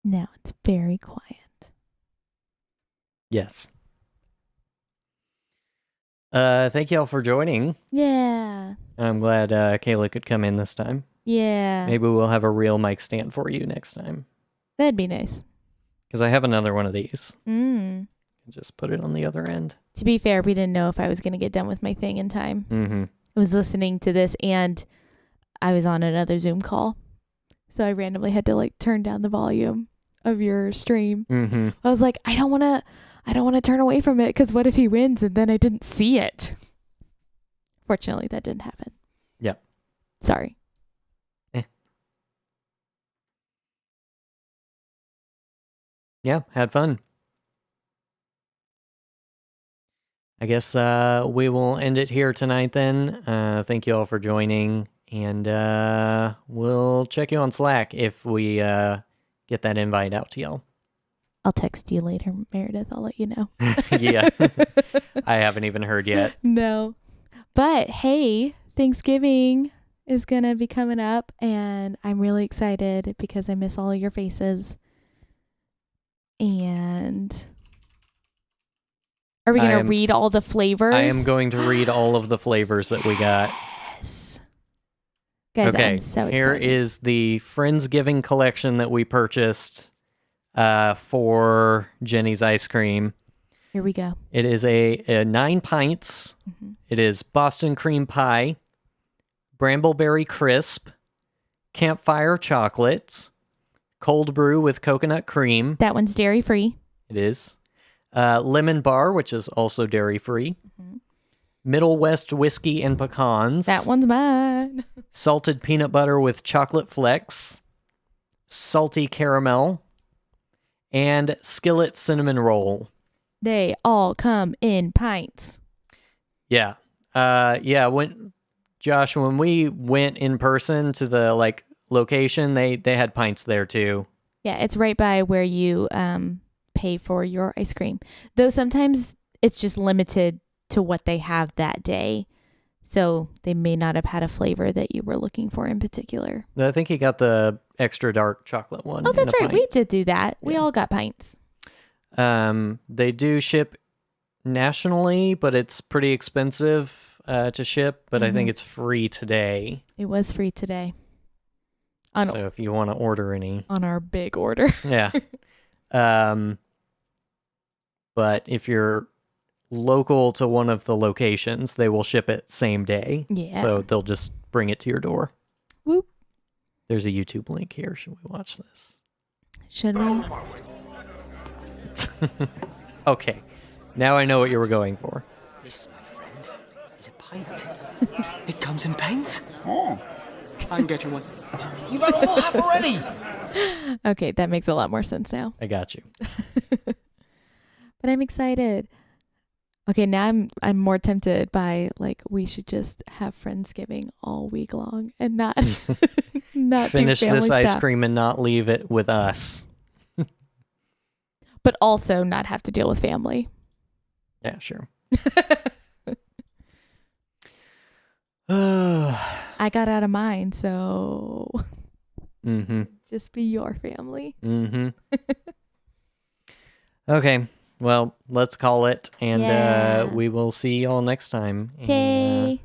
Now it's very quiet. Yes. Thank y'all for joining. Yeah. I'm glad Kayla could come in this time. Yeah. Maybe we'll have a real mic stand for you next time. That'd be nice. Because I have another one of these. Just put it on the other end. To be fair, we didn't know if I was going to get done with my thing in time. I was listening to this and I was on another Zoom call. So I randomly had to like turn down the volume of your stream. I was like, I don't want to turn away from it because what if he wins and then I didn't see it? Fortunately, that didn't happen. Yeah. Sorry. Yeah, had fun. I guess we will end it here tonight then. Thank you all for joining, and we'll check you on Slack if we get that invite out to y'all. I'll text you later, Meredith. I'll let you know. Yeah. I haven't even heard yet. No. But hey, Thanksgiving is going to be coming up, and I'm really excited because I miss all of your faces. And are we going to read all the flavors? I am going to read all of the flavors that we got. Yes. Guys, okay, I'm so excited. Here is the Friendsgiving collection that we purchased for Jenny's ice cream. Here we go. It is a 9 pints. Mm-hmm. It is Boston cream pie, Brambleberry crisp, campfire chocolates, cold brew with coconut cream. That one's dairy free. It is. Lemon bar, which is also dairy free. Mm-hmm. Middle West whiskey and pecans. That one's mine. Salted peanut butter with chocolate flecks. Salty caramel. And skillet cinnamon roll. They all come in pints. Yeah. When we went in person to the location, they had pints there too. Yeah, it's right by where you pay for your ice cream. Though sometimes it's just limited to what they have that day. So they may not have had a flavor that you were looking for in particular. I think he got the extra dark chocolate one. Oh, that's right. Pint. We did do that. We all got pints. They do ship nationally, but it's pretty expensive to ship. But I think it's free today. It was free today. So if you want to order any. On our big order. Yeah. But if you're local to one of the locations, they will ship it same day. Yeah. So they'll just bring it to your door. Whoop. There's a YouTube link here. Should we watch this? Should we? Okay. Now I know what you were going for. This, my friend, is a pint. It comes in pints? Oh. I'm getting one. You got all half already! Okay, that makes a lot more sense now. I got you. But I'm excited. Okay, now I'm more tempted by we should just have Friendsgiving all week long and not finish do family this ice stuff. cream and not leave it with us. But also not have to deal with family. Yeah, sure. I got out of mine, so just be your family. Okay. Well, let's call it, and Yeah. we will see y'all next time. Okay.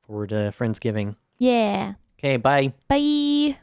Forward to Friendsgiving. Yeah. Okay, bye. Bye.